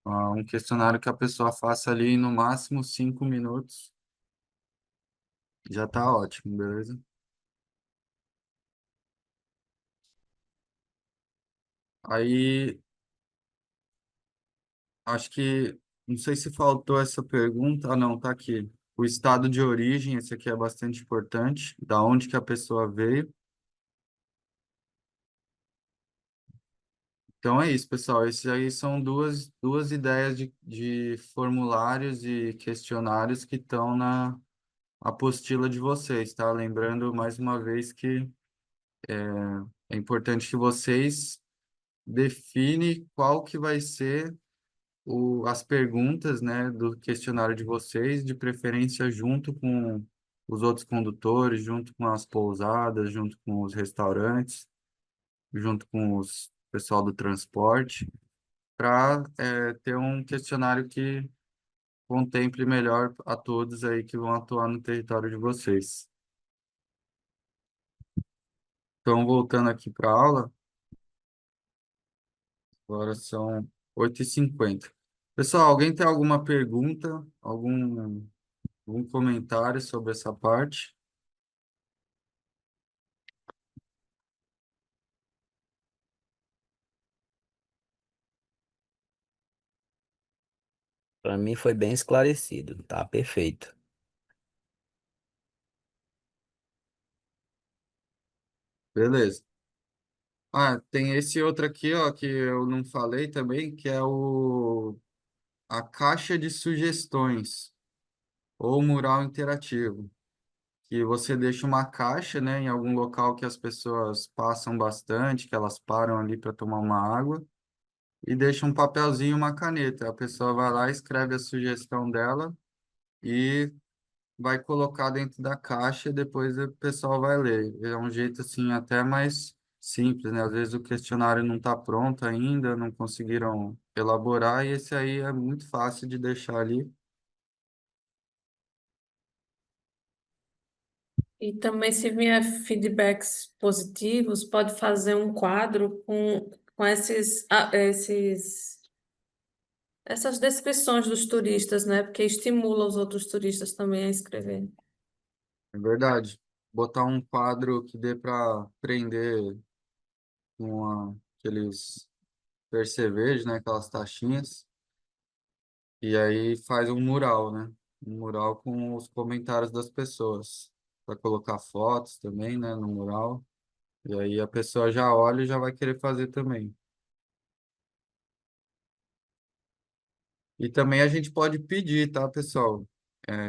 [SPEAKER 1] Um questionário que a pessoa faça ali no máximo 5 minutos já tá ótimo, beleza? Aí acho que não sei se faltou essa pergunta. Ah, não, tá aqui. O estado de origem, esse aqui é bastante importante, da onde que a pessoa veio. Então é isso, pessoal. Esses aí são duas ideias de formulários e questionários que estão na apostila de vocês, tá? Lembrando mais uma vez que é importante que vocês definem qual que vai ser as perguntas, né, do questionário de vocês, de preferência junto com os outros condutores, junto com as pousadas, junto com os restaurantes, junto com os pessoal do transporte para ter um questionário que contemple melhor a todos aí que vão atuar no território de vocês. Então, voltando aqui para a aula, agora são 8h50. Pessoal, alguém tem alguma pergunta, algum comentário sobre essa parte?
[SPEAKER 5] Para mim foi bem esclarecido, tá perfeito.
[SPEAKER 1] Beleza. Ah, tem esse outro aqui, ó, que eu não falei também, que é a caixa de sugestões ou mural interativo. Que você deixa uma caixa, né, em algum local que as pessoas passam bastante, que elas param ali para tomar uma água, e deixa um papelzinho e uma caneta. A pessoa vai lá, escreve a sugestão dela e vai colocar dentro da caixa e depois o pessoal vai ler. É um jeito assim até mais simples, né? Às vezes o questionário não está pronto ainda, não conseguiram elaborar, e esse aí é muito fácil de deixar ali.
[SPEAKER 3] E também, se vier feedbacks positivos, pode fazer um quadro com essas descrições dos turistas, né? Porque estimula os outros turistas também a escrever.
[SPEAKER 1] É verdade. Botar um quadro que dê para prender aqueles percevejos, né? Aquelas taxinhas. E aí faz um mural, né? Um mural com os comentários das pessoas. Para colocar fotos também, né? No mural. E aí a pessoa já olha e já vai querer fazer também. E também a gente pode pedir, tá, pessoal?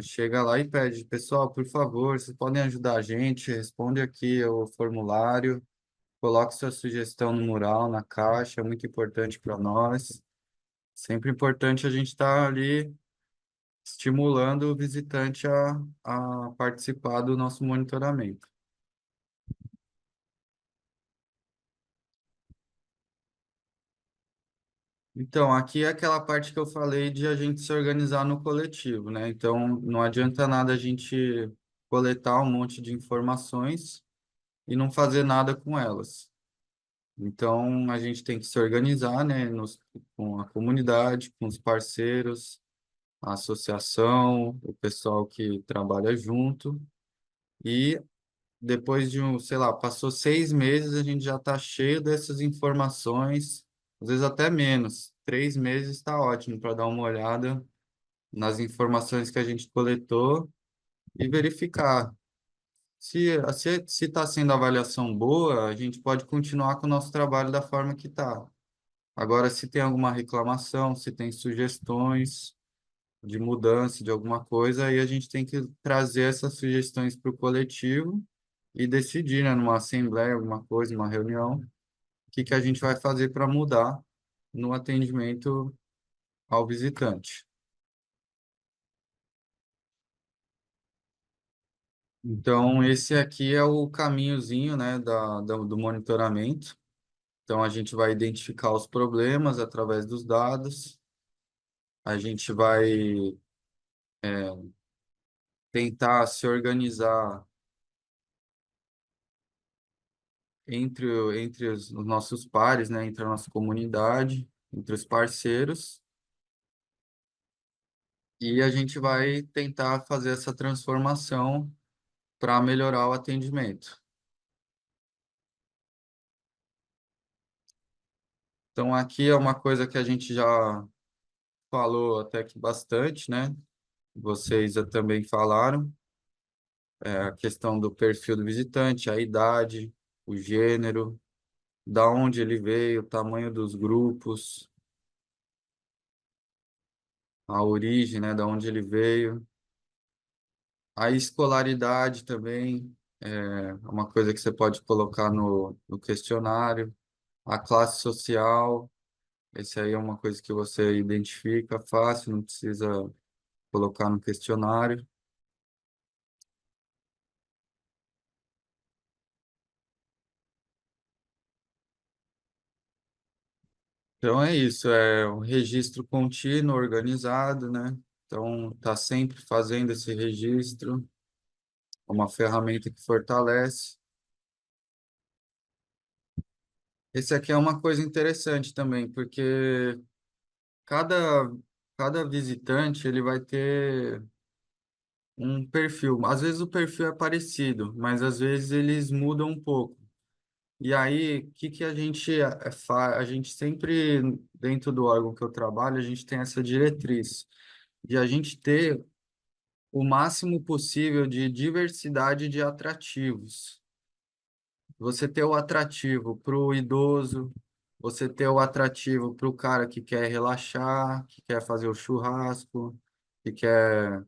[SPEAKER 1] Chega lá e pede, pessoal, por favor, vocês podem ajudar a gente, responde aqui o formulário, coloque sua sugestão no mural, na caixa, é muito importante para nós. Sempre importante a gente estar ali estimulando o visitante a participar do nosso monitoramento. Então, aqui é aquela parte que eu falei de a gente se organizar no coletivo, né? Então, não adianta nada a gente coletar um monte de informações e não fazer nada com elas. Então, a gente tem que se organizar, né? Com a comunidade, com os parceiros, a associação, o pessoal que trabalha junto. E depois de sei lá, passou 6 meses, a gente já está cheio dessas informações, às vezes até menos. 3 meses está ótimo para dar uma olhada nas informações que a gente coletou e verificar. Se está sendo avaliação boa, a gente pode continuar com o nosso trabalho da forma que está. Agora, se tem alguma reclamação, se tem sugestões de mudança de alguma coisa, aí a gente tem que trazer essas sugestões para o coletivo e decidir, né, numa assembleia, alguma coisa, numa reunião, o que que a gente vai fazer para mudar no atendimento ao visitante. Então, esse aqui é o caminhozinho, né, do monitoramento. Então, a gente vai identificar os problemas através dos dados, a gente vai tentar se organizar entre os nossos pares, né, entre a nossa comunidade, entre os parceiros, e a gente vai tentar fazer essa transformação para melhorar o atendimento. Então, aqui é uma coisa que a gente já falou até que bastante, né? Vocês também falaram, a questão do perfil do visitante, a idade, o gênero, da onde ele veio, o tamanho dos grupos, a origem, né, da onde ele veio, a escolaridade também, é uma coisa que você pode colocar no questionário, a classe social, esse aí é uma coisa que você identifica fácil, não precisa colocar no questionário. Então é isso, é um registro contínuo, organizado, né? Então tá sempre fazendo esse registro, é uma ferramenta que fortalece. Esse aqui é uma coisa interessante também, porque cada, cada visitante ele vai ter um perfil. Às vezes o perfil é parecido, mas às vezes eles mudam um pouco. E aí, o que que a gente faz? A gente sempre, dentro do órgão que eu trabalho, a gente tem essa diretriz de a gente ter o máximo possível de diversidade de atrativos. Você ter o atrativo para o idoso, você ter o atrativo para o cara que quer relaxar, que quer fazer o churrasco, que quer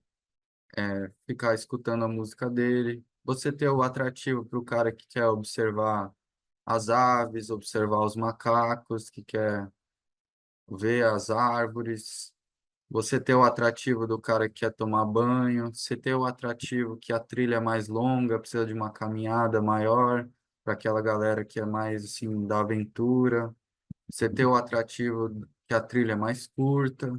[SPEAKER 1] ficar escutando a música dele. Você ter o atrativo para o cara que quer observar as aves, observar os macacos, que quer ver as árvores. Você ter o atrativo do cara que quer tomar banho, você ter o atrativo que a trilha é mais longa, precisa de uma caminhada maior, para aquela galera que é mais assim da aventura. Você ter o atrativo que a trilha é mais curta,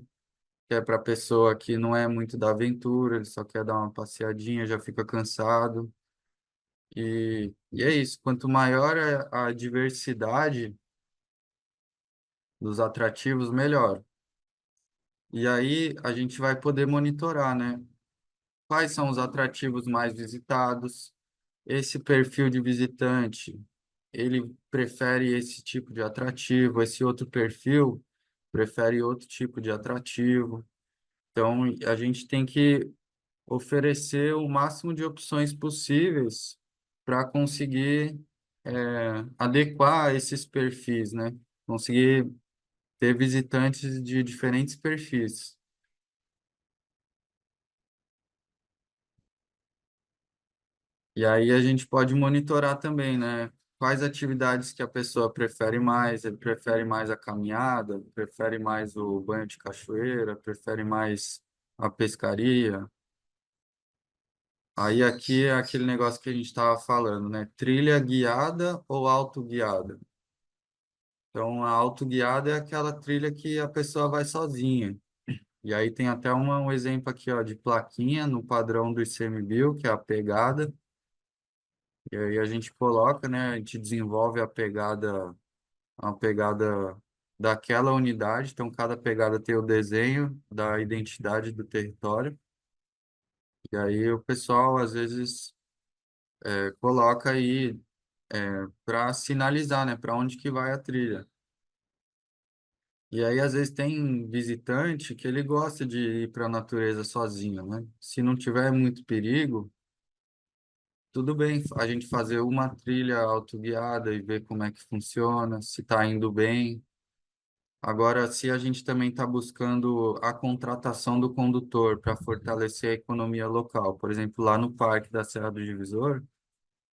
[SPEAKER 1] que é para pessoa que não é muito da aventura, ele só quer dar uma passeadinha, já fica cansado. E é isso, quanto maior é a diversidade dos atrativos, melhor. E aí a gente vai poder monitorar, né? Quais são os atrativos mais visitados? Esse perfil de visitante, ele prefere esse tipo de atrativo, esse outro perfil prefere outro tipo de atrativo. Então, a gente tem que oferecer o máximo de opções possíveis para conseguir adequar esses perfis, né? Conseguir ter visitantes de diferentes perfis. E aí a gente pode monitorar também, né? Quais atividades que a pessoa prefere mais? Ele prefere mais a caminhada, prefere mais o banho de cachoeira, prefere mais a pescaria. Aí aqui é aquele negócio que a gente estava falando, né? Trilha guiada ou autoguiada? Então, a autoguiada é aquela trilha que a pessoa vai sozinha. E aí tem até um exemplo aqui, ó, de plaquinha no padrão do ICMBio, que é a pegada. E aí a gente coloca, né? A gente desenvolve a pegada daquela unidade. Então, cada pegada tem o desenho da identidade do território. E aí o pessoal, às vezes, coloca aí para sinalizar, né? Para onde que vai a trilha. E aí, às vezes, tem visitante que ele gosta de ir para a natureza sozinho, né? Se não tiver muito perigo, tudo bem a gente fazer uma trilha autoguiada e ver como é que funciona, se está indo bem. Agora, se a gente também está buscando a contratação do condutor para fortalecer a economia local, por exemplo, lá no Parque da Serra do Divisor,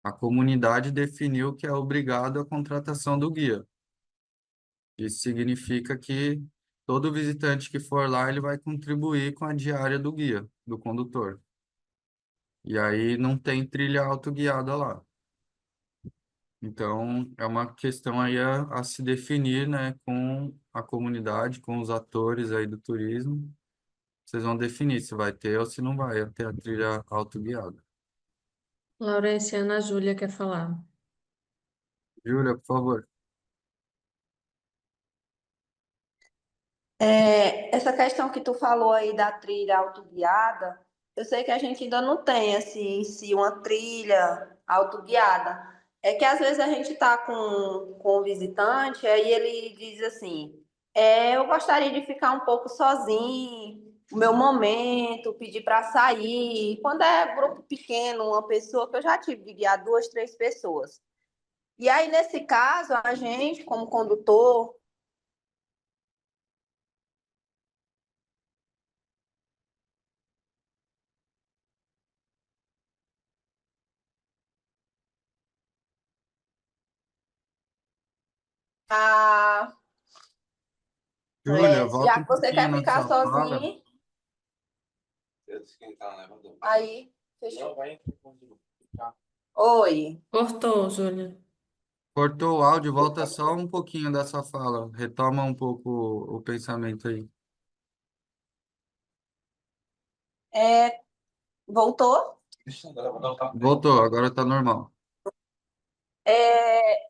[SPEAKER 1] a comunidade definiu que é obrigado a contratação do guia. Isso significa que todo visitante que for lá, ele vai contribuir com a diária do guia, do condutor. E aí não tem trilha autoguiada lá. Então, é uma questão aí a se definir, né, com a comunidade, com os atores aí do turismo. Vocês vão definir se vai ter ou se não vai ter a trilha autoguiada.
[SPEAKER 3] Laurenciana, a Júlia quer falar.
[SPEAKER 1] Júlia, por favor.
[SPEAKER 4] Essa questão que tu falou aí da trilha autoguiada, eu sei que a gente ainda não tem assim, em si uma trilha autoguiada. É que às vezes a gente está com o visitante, aí ele diz assim: eu gostaria de ficar um pouco sozinho, o meu momento, pedir para sair. Quando é grupo pequeno, uma pessoa, que eu já tive de guiar duas, três pessoas. E aí, nesse caso, a gente, como condutor, a
[SPEAKER 1] Júlia, volta
[SPEAKER 4] já
[SPEAKER 1] um
[SPEAKER 4] que você
[SPEAKER 1] pouquinho
[SPEAKER 4] quer
[SPEAKER 1] na
[SPEAKER 4] ficar
[SPEAKER 1] sua fala.
[SPEAKER 4] sozinho, aí, fechou. Oi.
[SPEAKER 3] Cortou, Júlia.
[SPEAKER 1] Cortou o áudio, volta só um pouquinho dessa fala. Retoma um pouco o pensamento aí.
[SPEAKER 4] Voltou?
[SPEAKER 1] Voltou, agora tá normal.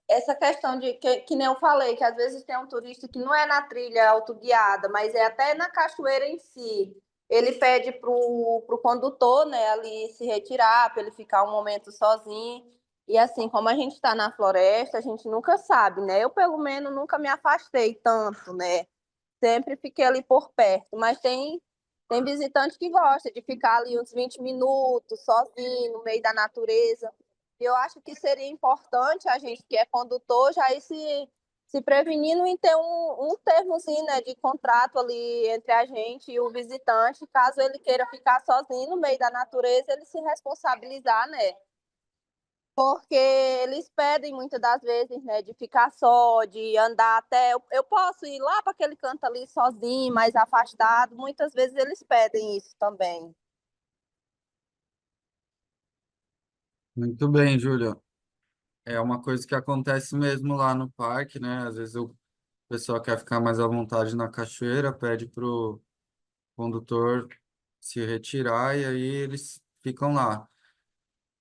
[SPEAKER 4] Essa questão de que nem eu falei, que às vezes tem um turista que não é na trilha autoguiada, mas é até na cachoeira em si. Ele pede pro condutor, né, ali se retirar, para ele ficar um momento sozinho. E assim, como a gente está na floresta, a gente nunca sabe, né? Eu, pelo menos, nunca me afastei tanto, né? Sempre fiquei ali por perto, mas tem visitante que gosta de ficar ali uns 20 minutos sozinho, no meio da natureza. E eu acho que seria importante a gente, que é condutor, já ir se prevenindo em ter um termozinho, né, de contrato ali entre a gente e o visitante, caso ele queira ficar sozinho no meio da natureza, ele se responsabilizar, né? Porque eles pedem muitas das vezes, né, de ficar só, de andar até. Eu posso ir lá para aquele canto ali sozinho, mais afastado. Muitas vezes eles pedem isso também.
[SPEAKER 1] Muito bem, Júlia. É uma coisa que acontece mesmo lá no parque, né? Às vezes o pessoal quer ficar mais à vontade na cachoeira, pede pro condutor se retirar e aí eles ficam lá.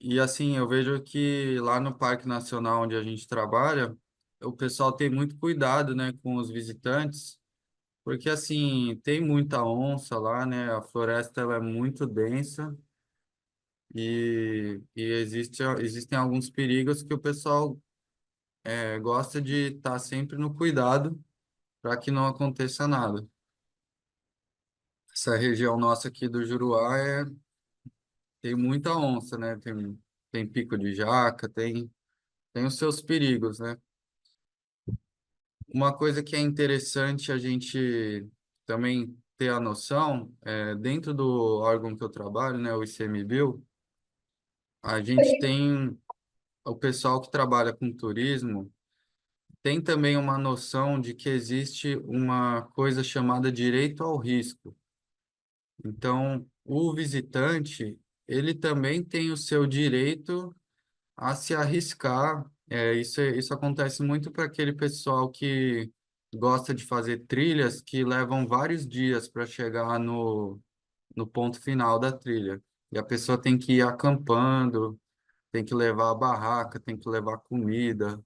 [SPEAKER 1] E assim, eu vejo que lá no Parque Nacional onde a gente trabalha, o pessoal tem muito cuidado, né, com os visitantes, porque assim, tem muita onça lá, né? A floresta ela é muito densa e existem alguns perigos que o pessoal gosta de estar sempre no cuidado para que não aconteça nada. Essa região nossa aqui do Juruá tem muita onça, né? Tem pico de jaca, tem os seus perigos, né? Uma coisa que é interessante a gente também ter a noção, dentro do órgão que eu trabalho, né, o ICMBio, a gente tem o pessoal que trabalha com turismo, tem também uma noção de que existe uma coisa chamada direito ao risco. Então, o visitante, ele também tem o seu direito a se arriscar. Isso acontece muito para aquele pessoal que gosta de fazer trilhas que levam vários dias para chegar no ponto final da trilha. E a pessoa tem que ir acampando, tem que levar a barraca, tem que levar comida,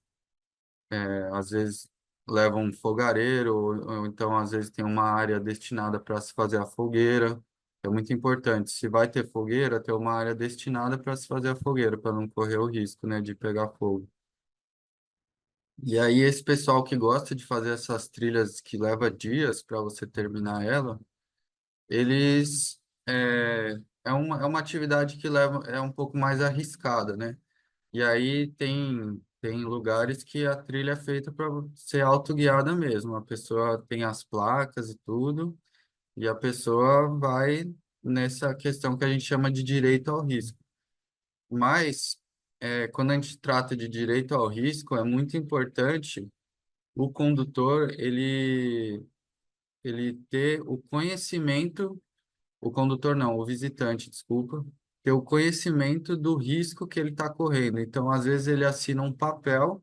[SPEAKER 1] às vezes leva um fogareiro, ou então às vezes tem uma área destinada para se fazer a fogueira. É muito importante, se vai ter fogueira, ter uma área destinada para se fazer a fogueira, para não correr o risco, né, de pegar fogo. E aí esse pessoal que gosta de fazer essas trilhas que leva dias para você terminar ela, eles é uma atividade que leva é um pouco mais arriscada, né? E aí tem lugares que a trilha é feita para ser autoguiada mesmo. A pessoa tem as placas e tudo, e a pessoa vai nessa questão que a gente chama de direito ao risco. Mas quando a gente trata de direito ao risco, é muito importante o condutor ele ter o conhecimento, o condutor não, o visitante, desculpa, ter o conhecimento do risco que ele está correndo. Então, às vezes ele assina um papel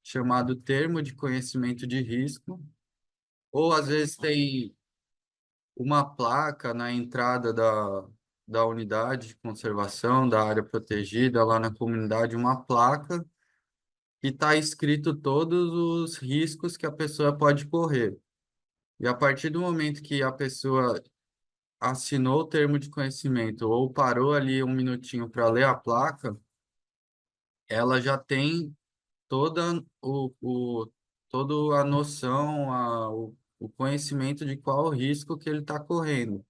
[SPEAKER 1] chamado termo de conhecimento de risco, ou às vezes tem uma placa na entrada da unidade de conservação, da área protegida, lá na comunidade, uma placa que está escrito todos os riscos que a pessoa pode correr. E a partir do momento que a pessoa assinou o termo de conhecimento ou parou ali um minutinho para ler a placa, ela já tem toda toda a noção, o conhecimento de qual o risco que ele está correndo.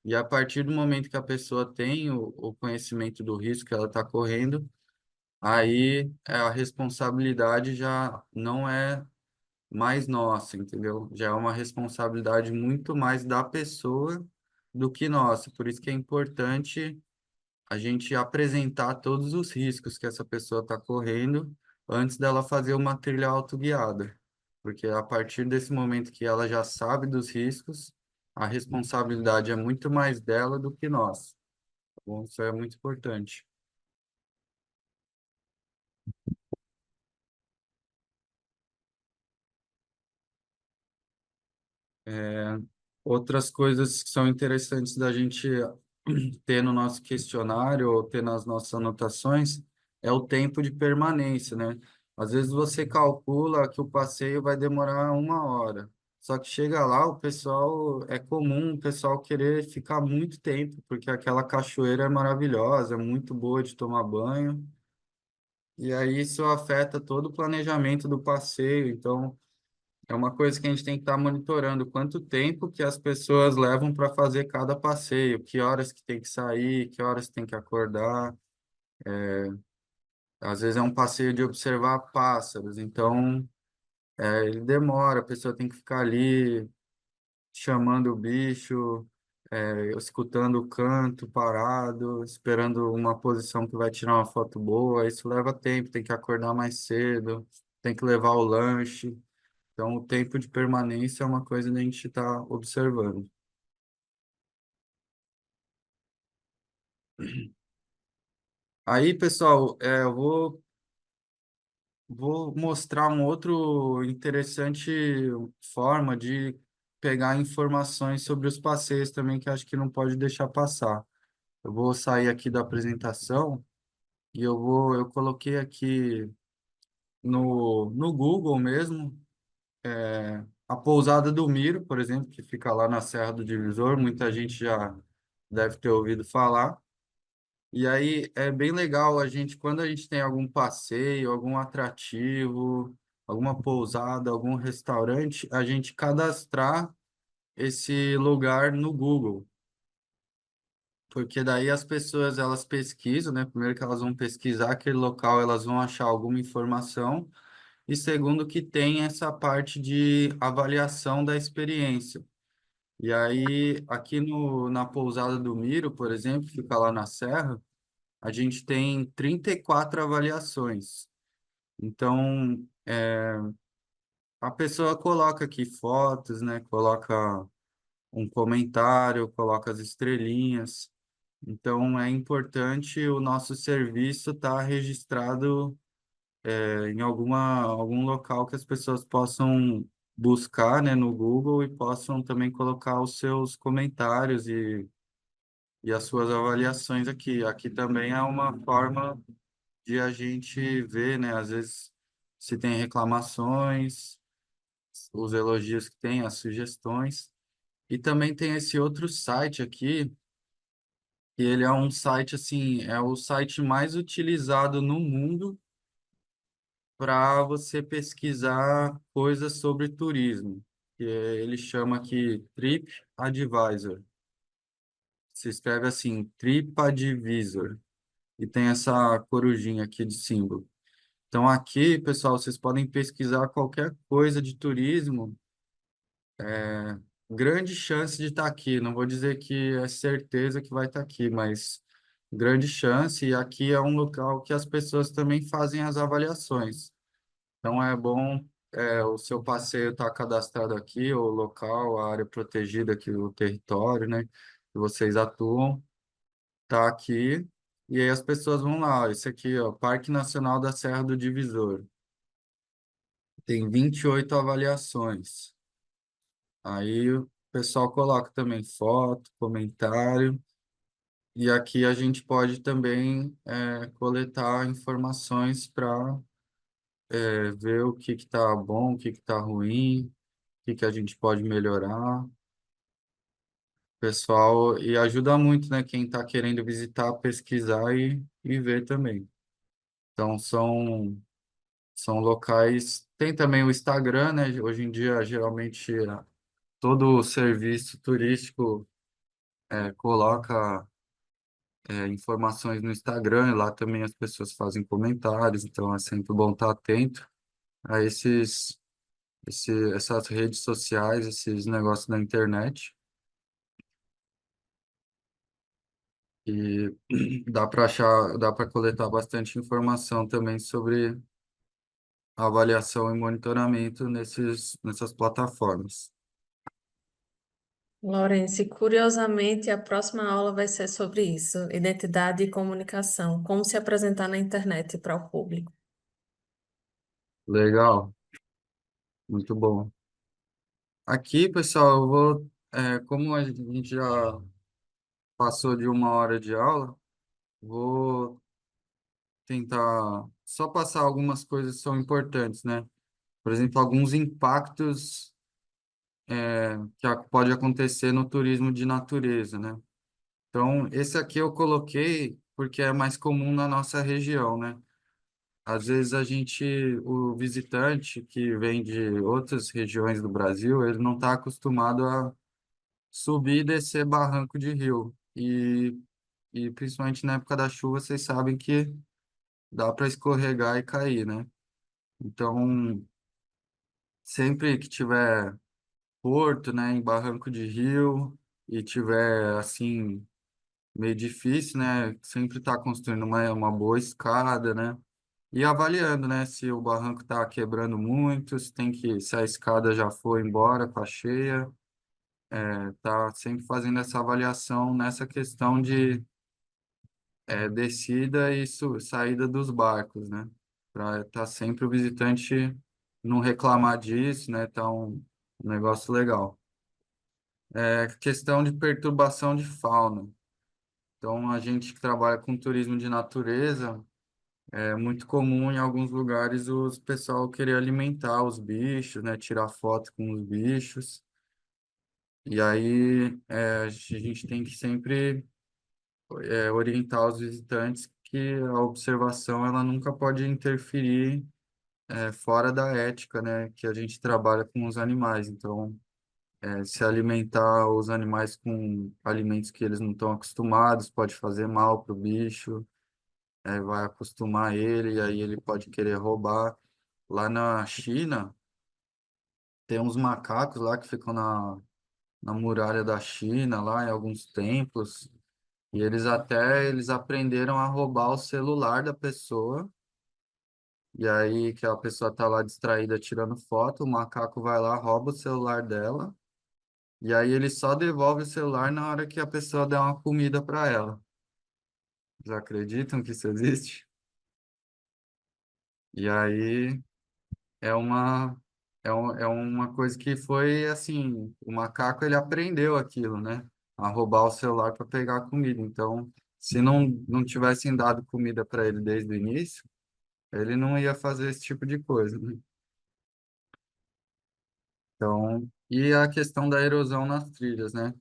[SPEAKER 1] E a partir do momento que a pessoa tem o conhecimento do risco que ela está correndo, aí a responsabilidade já não é mais nossa, entendeu? Já é uma responsabilidade muito mais da pessoa do que nossa. Por isso que é importante a gente apresentar todos os riscos que essa pessoa está correndo antes dela fazer uma trilha autoguiada. Porque a partir desse momento que ela já sabe dos riscos, a responsabilidade é muito mais dela do que nossa. Tá bom? Isso é muito importante. Outras coisas que são interessantes da gente ter no nosso questionário ou ter nas nossas anotações é o tempo de permanência, né? Às vezes você calcula que o passeio vai demorar 1 hora, só que chega lá, o pessoal, é comum o pessoal querer ficar muito tempo, porque aquela cachoeira é maravilhosa, é muito boa de tomar banho, e aí isso afeta todo o planejamento do passeio, então é uma coisa que a gente tem que estar monitorando quanto tempo que as pessoas levam para fazer cada passeio, que horas que tem que sair, que horas tem que acordar. Às vezes é um passeio de observar pássaros, então ele demora, a pessoa tem que ficar ali chamando o bicho, escutando o canto, parado, esperando uma posição que vai tirar uma foto boa. Isso leva tempo, tem que acordar mais cedo, tem que levar o lanche. Então, o tempo de permanência é uma coisa que a gente está observando. Aí, pessoal, eu vou mostrar um outro interessante forma de pegar informações sobre os passeios também, que acho que não pode deixar passar. Eu vou sair aqui da apresentação e eu coloquei aqui no Google mesmo, a Pousada do Miro, por exemplo, que fica lá na Serra do Divisor, muita gente já deve ter ouvido falar. E aí é bem legal a gente, quando a gente tem algum passeio, algum atrativo, alguma pousada, algum restaurante, a gente cadastrar esse lugar no Google. Porque daí as pessoas elas pesquisam, né? Primeiro que elas vão pesquisar aquele local, elas vão achar alguma informação, e segundo que tem essa parte de avaliação da experiência. E aí, aqui na Pousada do Miro, por exemplo, fica lá na Serra, a gente tem 34 avaliações. Então, a pessoa coloca aqui fotos, né? Coloca um comentário, coloca as estrelinhas. Então, é importante o nosso serviço estar registrado, em algum local que as pessoas possam buscar, né, no Google e possam também colocar os seus comentários e as suas avaliações aqui. Aqui também é uma forma de a gente ver, né, às vezes, se tem reclamações, os elogios que tem, as sugestões. E também tem esse outro site aqui, que ele é um site, assim, é o site mais utilizado no mundo para você pesquisar coisas sobre turismo, ele chama aqui Trip Advisor. Se escreve assim, TripAdvisor, e tem essa corujinha aqui de símbolo. Então aqui, pessoal, vocês podem pesquisar qualquer coisa de turismo, grande chance de estar aqui. Não vou dizer que é certeza que vai estar aqui, mas grande chance, e aqui é um local que as pessoas também fazem as avaliações. Então é bom o seu passeio estar cadastrado aqui, o local, a área protegida aqui, o território, né, que vocês atuam, tá aqui, e aí as pessoas vão lá. Ó, esse aqui, ó, Parque Nacional da Serra do Divisor. Tem 28 avaliações. Aí o pessoal coloca também foto, comentário, e aqui a gente pode também coletar informações para ver o que está bom, o que está ruim, o que a gente pode melhorar, pessoal, e ajuda muito, né, quem está querendo visitar, pesquisar e ver também. Então, são locais, tem também o Instagram, né, hoje em dia, geralmente, todo o serviço turístico coloca informações no Instagram, e lá também as pessoas fazem comentários, então é sempre bom estar atento a essas redes sociais, esses negócios na internet. E dá para coletar bastante informação também sobre avaliação e monitoramento nessas plataformas.
[SPEAKER 3] Lawrence, curiosamente, a próxima aula vai ser sobre isso, identidade e comunicação, como se apresentar na internet para o público.
[SPEAKER 1] Legal, muito bom. Aqui, pessoal, como a gente já passou de 1 hora de aula, vou tentar só passar algumas coisas que são importantes, né? Por exemplo, alguns impactos pode acontecer no turismo de natureza, né? Então, esse aqui eu coloquei porque é mais comum na nossa região, né? Às vezes o visitante que vem de outras regiões do Brasil, ele não está acostumado a subir e descer barranco de rio. E principalmente na época da chuva, vocês sabem que dá para escorregar e cair, né? Então, sempre que tiver porto, né, em barranco de rio e tiver assim meio difícil, né? Sempre tá construindo uma boa escada, né? E avaliando, né? Se o barranco tá quebrando muito, se a escada já foi embora, tá cheia, tá sempre fazendo essa avaliação nessa questão de descida e saída dos barcos, né? Para tá sempre o visitante não reclamar disso, né? Tá um negócio legal. Questão de perturbação de fauna. Então, a gente que trabalha com turismo de natureza, é muito comum em alguns lugares os pessoal querer alimentar os bichos, né? Tirar foto com os bichos. E aí a gente tem que sempre orientar os visitantes que a observação ela nunca pode interferir fora da ética, né? Que a gente trabalha com os animais. Então, se alimentar os animais com alimentos que eles não estão acostumados pode fazer mal para o bicho. Vai acostumar ele e aí ele pode querer roubar. Lá na China, tem uns macacos lá que ficam na muralha da China, lá em alguns templos, e eles aprenderam a roubar o celular da pessoa, e aí que a pessoa tá lá distraída tirando foto, o macaco vai lá, rouba o celular dela, e aí ele só devolve o celular na hora que a pessoa der uma comida para ela. Vocês acreditam que isso existe? E aí é uma é uma coisa que foi assim, o macaco ele aprendeu aquilo, né? A roubar o celular para pegar a comida. Então, se não tivessem dado comida para ele desde o início, ele não ia fazer esse tipo de coisa, né? Então, e a questão da erosão nas trilhas, né?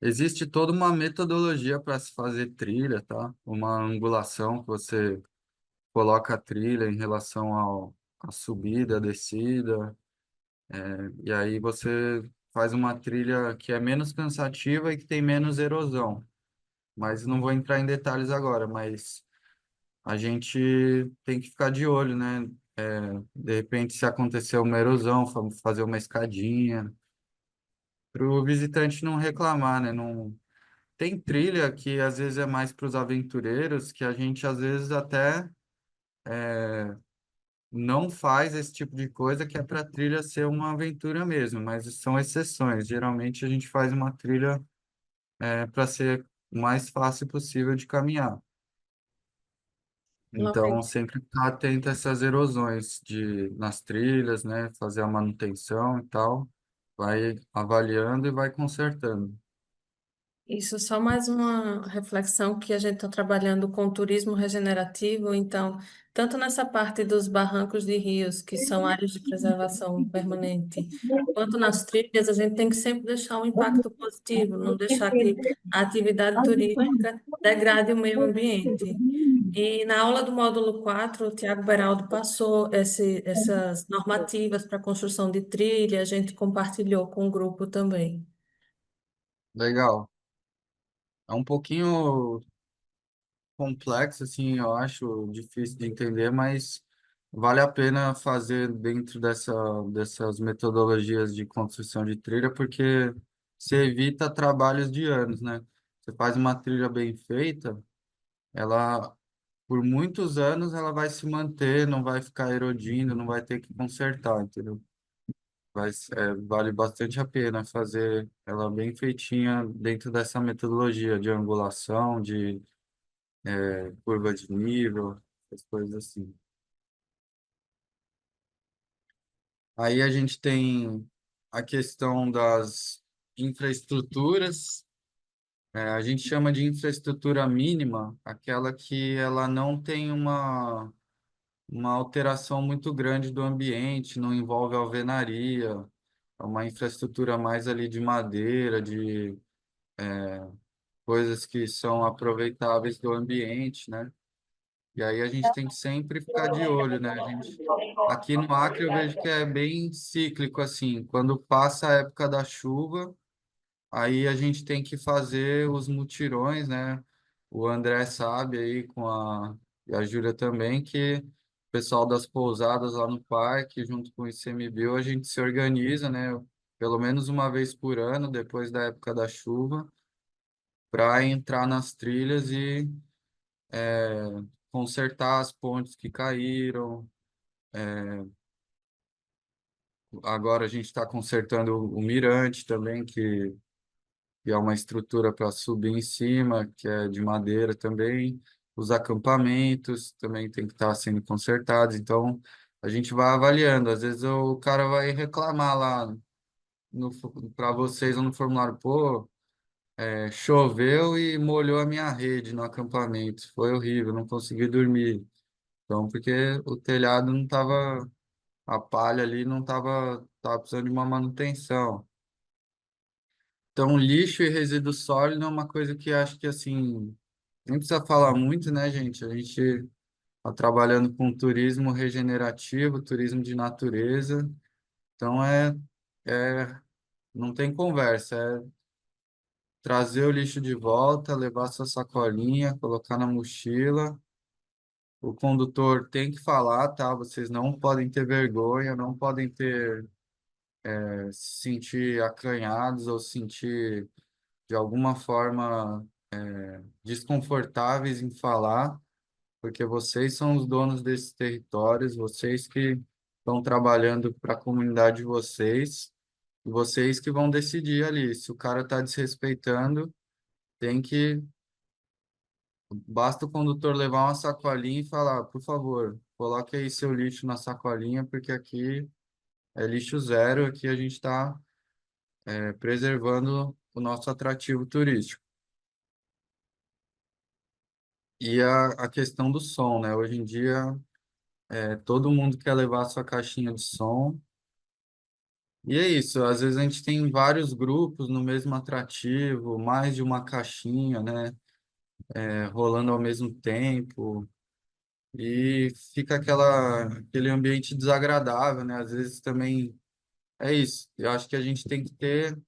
[SPEAKER 1] Existe toda uma metodologia para se fazer trilha, tá? Uma angulação que você coloca a trilha em relação a subida, a descida, e aí você faz uma trilha que é menos cansativa e que tem menos erosão. Mas não vou entrar em detalhes agora, mas a gente tem que ficar de olho, né? De repente, se acontecer uma erosão, fazer uma escadinha, para o visitante não reclamar, né? Não... Tem trilha que às vezes é mais para os aventureiros, que a gente às vezes até não faz esse tipo de coisa, que é para a trilha ser uma aventura mesmo, mas são exceções. Geralmente a gente faz uma trilha para ser o mais fácil possível de caminhar. Então,
[SPEAKER 3] Ok.
[SPEAKER 1] sempre estar atento a essas erosões nas trilhas, né? Fazer a manutenção e tal. Vai avaliando e vai consertando.
[SPEAKER 3] Isso, só mais uma reflexão que a gente está trabalhando com turismo regenerativo, então, tanto nessa parte dos barrancos de rios, que são áreas de preservação permanente, quanto nas trilhas, a gente tem que sempre deixar um impacto positivo, não deixar que a atividade turística degrade o meio ambiente. E na aula do módulo 4 o Tiago Beraldo passou essas normativas para construção de trilha, a gente compartilhou com o grupo também.
[SPEAKER 1] Legal. É um pouquinho complexo, assim, eu acho difícil de entender, mas vale a pena fazer dentro dessas metodologias de construção de trilha, porque você evita trabalhos de anos, né? Você faz uma trilha bem feita, ela, por muitos anos, ela vai se manter, não vai ficar erodindo, não vai ter que consertar, entendeu? Vale bastante a pena fazer ela bem feitinha dentro dessa metodologia de angulação, de curva de nível, essas coisas assim. Aí a gente tem a questão das infraestruturas. A gente chama de infraestrutura mínima aquela que ela não tem uma alteração muito grande do ambiente, não envolve alvenaria, é uma infraestrutura mais ali de madeira, de coisas que são aproveitáveis do ambiente, né? E aí a gente tem que sempre ficar de olho, né? Aqui no Acre eu vejo que é bem cíclico assim. Quando passa a época da chuva, aí a gente tem que fazer os mutirões, né? O André sabe aí e a Júlia também que o pessoal das pousadas lá no parque, junto com o ICMBio, a gente se organiza, né? Pelo menos uma vez por ano, depois da época da chuva, para entrar nas trilhas e consertar as pontes que caíram. Agora a gente está consertando o mirante também, que é uma estrutura para subir em cima, que é de madeira também. Os acampamentos também tem que estar sendo consertados. Então, a gente vai avaliando. Às vezes o cara vai reclamar lá para vocês no formulário, pô, choveu e molhou a minha rede no acampamento. Foi horrível, não consegui dormir. Então, porque o telhado não estava, a palha ali não estava, tava precisando de uma manutenção. Então, lixo e resíduo sólido é uma coisa que acho que, assim, nem precisa falar muito, né, gente? A gente está trabalhando com turismo regenerativo, turismo de natureza. Então, não tem conversa. É trazer o lixo de volta, levar sua sacolinha, colocar na mochila. O condutor tem que falar, tá? Vocês não podem ter vergonha, não podem se sentir acanhados ou sentir de alguma forma desconfortáveis em falar, porque vocês são os donos desses territórios, vocês que estão trabalhando para a comunidade de vocês, e vocês que vão decidir ali. Se o cara está desrespeitando, tem que. Basta o condutor levar uma sacolinha e falar, por favor, coloque aí seu lixo na sacolinha, porque aqui é lixo zero, aqui a gente está preservando o nosso atrativo turístico. E a questão do som, né? Hoje em dia, todo mundo quer levar a sua caixinha de som. E é isso, às vezes a gente tem vários grupos no mesmo atrativo, mais de uma caixinha, né? Rolando ao mesmo tempo. e fica aquele ambiente desagradável, né? Às vezes também é isso. Eu acho que a gente tem que ter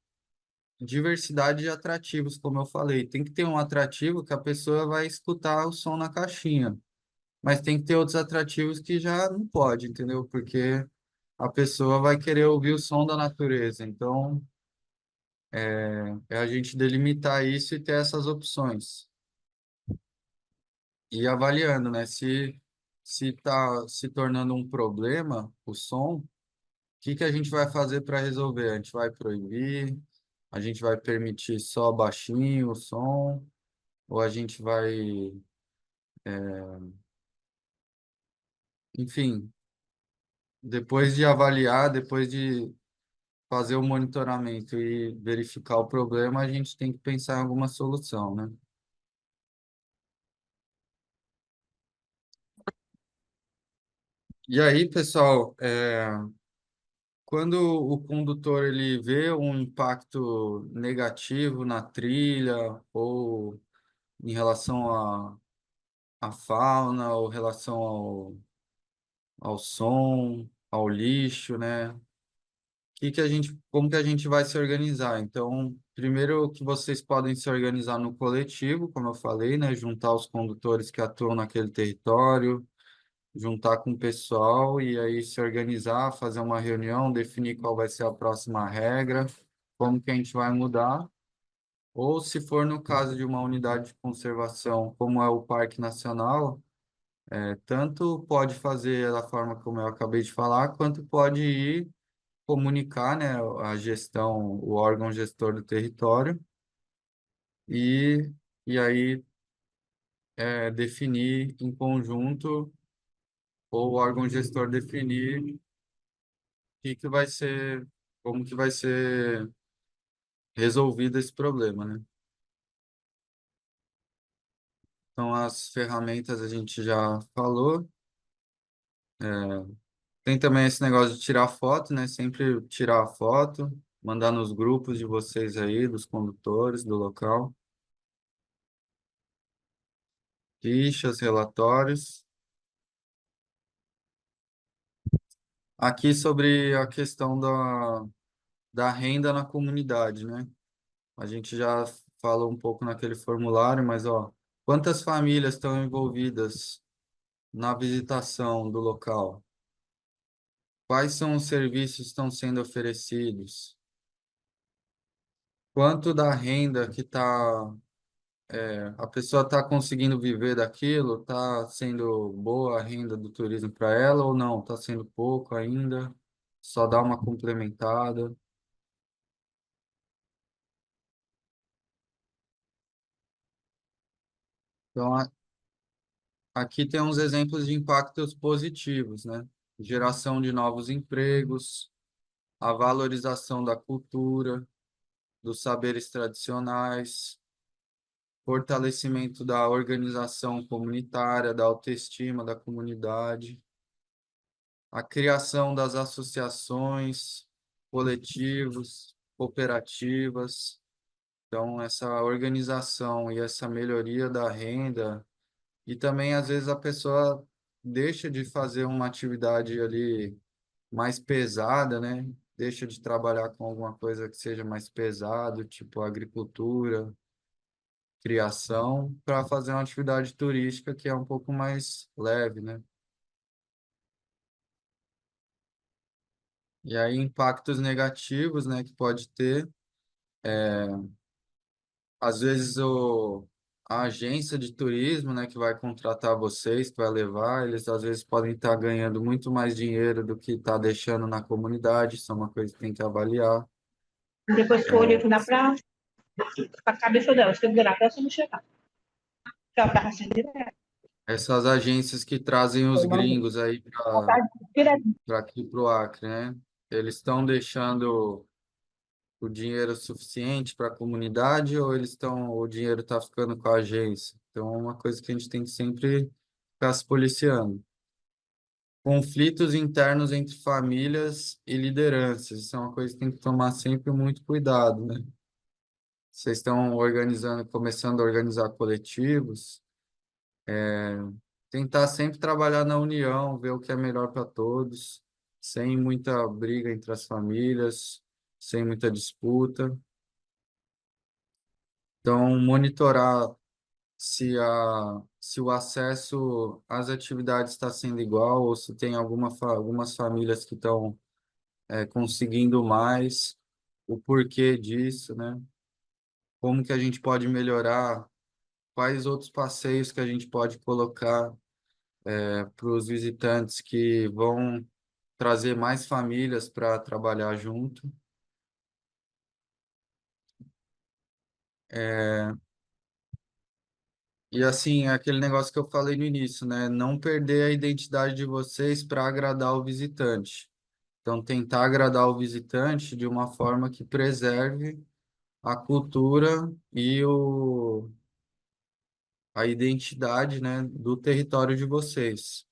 [SPEAKER 1] diversidade de atrativos, como eu falei. Tem que ter um atrativo que a pessoa vai escutar o som na caixinha, mas tem que ter outros atrativos que já não pode, entendeu? Porque a pessoa vai querer ouvir o som da natureza. Então, é a gente delimitar isso e ter essas opções. E avaliando, né? Se está se tornando um problema o som, o que que a gente vai fazer para resolver? A gente vai proibir? A gente vai permitir só baixinho o som? Ou a gente vai, enfim, depois de avaliar, depois de fazer o monitoramento e verificar o problema, a gente tem que pensar em alguma solução, né? E aí, pessoal, quando o condutor ele vê um impacto negativo na trilha ou em relação à fauna ou relação ao som, ao lixo, né? Como que a gente vai se organizar? Então, primeiro que vocês podem se organizar no coletivo, como eu falei, né? Juntar os condutores que atuam naquele território, juntar com o pessoal e aí se organizar, fazer uma reunião, definir qual vai ser a próxima regra, como que a gente vai mudar. Ou se for no caso de uma unidade de conservação, como é o Parque Nacional, tanto pode fazer da forma como eu acabei de falar, quanto pode ir comunicar, né, a gestão, o órgão gestor do território e, e aí definir em conjunto, ou o órgão gestor definir o que vai ser, como que vai ser resolvido esse problema, né? Então, as ferramentas a gente já falou. Tem também esse negócio de tirar foto, né? Sempre tirar a foto, mandar nos grupos de vocês aí, dos condutores do local, fichas, relatórios. Aqui sobre a questão da renda na comunidade, né? A gente já falou um pouco naquele formulário, mas ó, quantas famílias estão envolvidas na visitação do local? Quais são os serviços que estão sendo oferecidos? Quanto da renda que a pessoa está conseguindo viver daquilo? Está sendo boa a renda do turismo para ela ou não? Está sendo pouco ainda? Só dá uma complementada. Então, aqui tem uns exemplos de impactos positivos, né? Geração de novos empregos, a valorização da cultura, dos saberes tradicionais, fortalecimento da organização comunitária, da autoestima da comunidade, a criação das associações, coletivos, cooperativas. Então, essa organização e essa melhoria da renda, e também, às vezes, a pessoa deixa de fazer uma atividade ali mais pesada, né? Deixa de trabalhar com alguma coisa que seja mais pesado, tipo agricultura, criação, para fazer uma atividade turística que é um pouco mais leve, né? E aí impactos negativos, né, que pode ter, às vezes a agência de turismo, né, que vai contratar vocês, que vai levar, eles às vezes podem estar ganhando muito mais dinheiro do que está deixando na comunidade, isso é uma coisa que tem que avaliar.
[SPEAKER 6] Depois que eu olhei fui lá pra cabeça dela, segurar até você não chegar. Porque ela tava assim direto.
[SPEAKER 1] Essas agências que trazem os gringos aí
[SPEAKER 6] Ela tá direto.
[SPEAKER 1] para aqui para o Acre, né? Eles estão deixando o dinheiro suficiente para a comunidade ou o dinheiro está ficando com a agência? Então, é uma coisa que a gente tem que sempre ficar se policiando. Conflitos internos entre famílias e lideranças, isso é uma coisa que tem que tomar sempre muito cuidado, né? Vocês estão organizando, começando a organizar coletivos, tentar sempre trabalhar na união, ver o que é melhor para todos, sem muita briga entre as famílias, sem muita disputa. Então, monitorar se o acesso às atividades está sendo igual ou se tem algumas famílias que estão conseguindo mais, o porquê disso, né? Como que a gente pode melhorar, quais outros passeios que a gente pode colocar para os visitantes que vão trazer mais famílias para trabalhar junto. E assim, é aquele negócio que eu falei no início, né? Não perder a identidade de vocês para agradar o visitante. Então, tentar agradar o visitante de uma forma que preserve a cultura e a identidade, né, do território de vocês.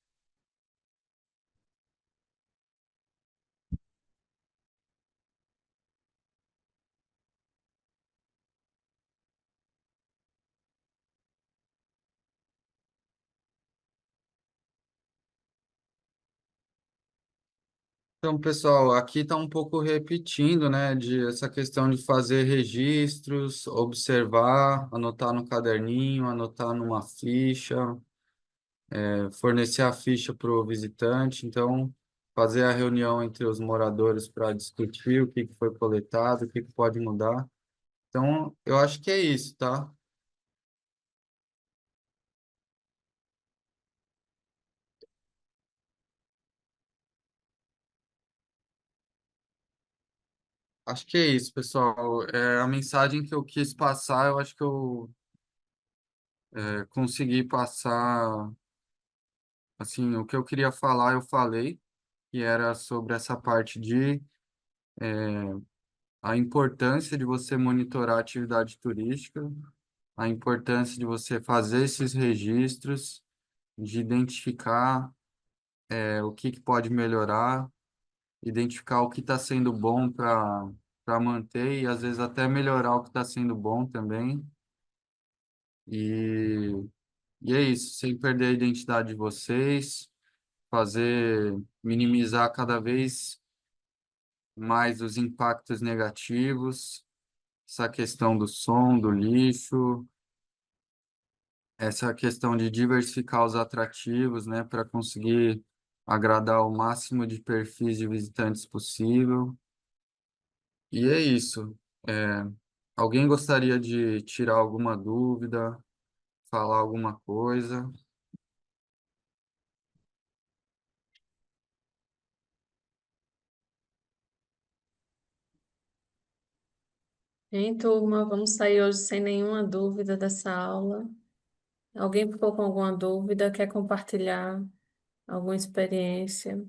[SPEAKER 1] Então, pessoal, aqui está um pouco repetindo, né, de essa questão de fazer registros, observar, anotar no caderninho, anotar numa ficha, fornecer a ficha para o visitante. Então, fazer a reunião entre os moradores para discutir o que que foi coletado, o que que pode mudar. Então, eu acho que é isso, tá? Acho que é isso, pessoal. A mensagem que eu quis passar, eu acho que eu consegui passar, assim, o que eu queria falar, eu falei, que era sobre essa parte de a importância de você monitorar a atividade turística, a importância de você fazer esses registros, de identificar o que que pode melhorar, identificar o que está sendo bom para manter e às vezes até melhorar o que está sendo bom também. E, e é isso, sem perder a identidade de vocês, minimizar cada vez mais os impactos negativos, essa questão do som, do lixo, essa questão de diversificar os atrativos, né, para conseguir agradar o máximo de perfis de visitantes possível. E é isso. É, alguém gostaria de tirar alguma dúvida, falar alguma coisa?
[SPEAKER 3] Hein, turma, vamos sair hoje sem nenhuma dúvida dessa aula. Alguém ficou com alguma dúvida, quer compartilhar alguma experiência?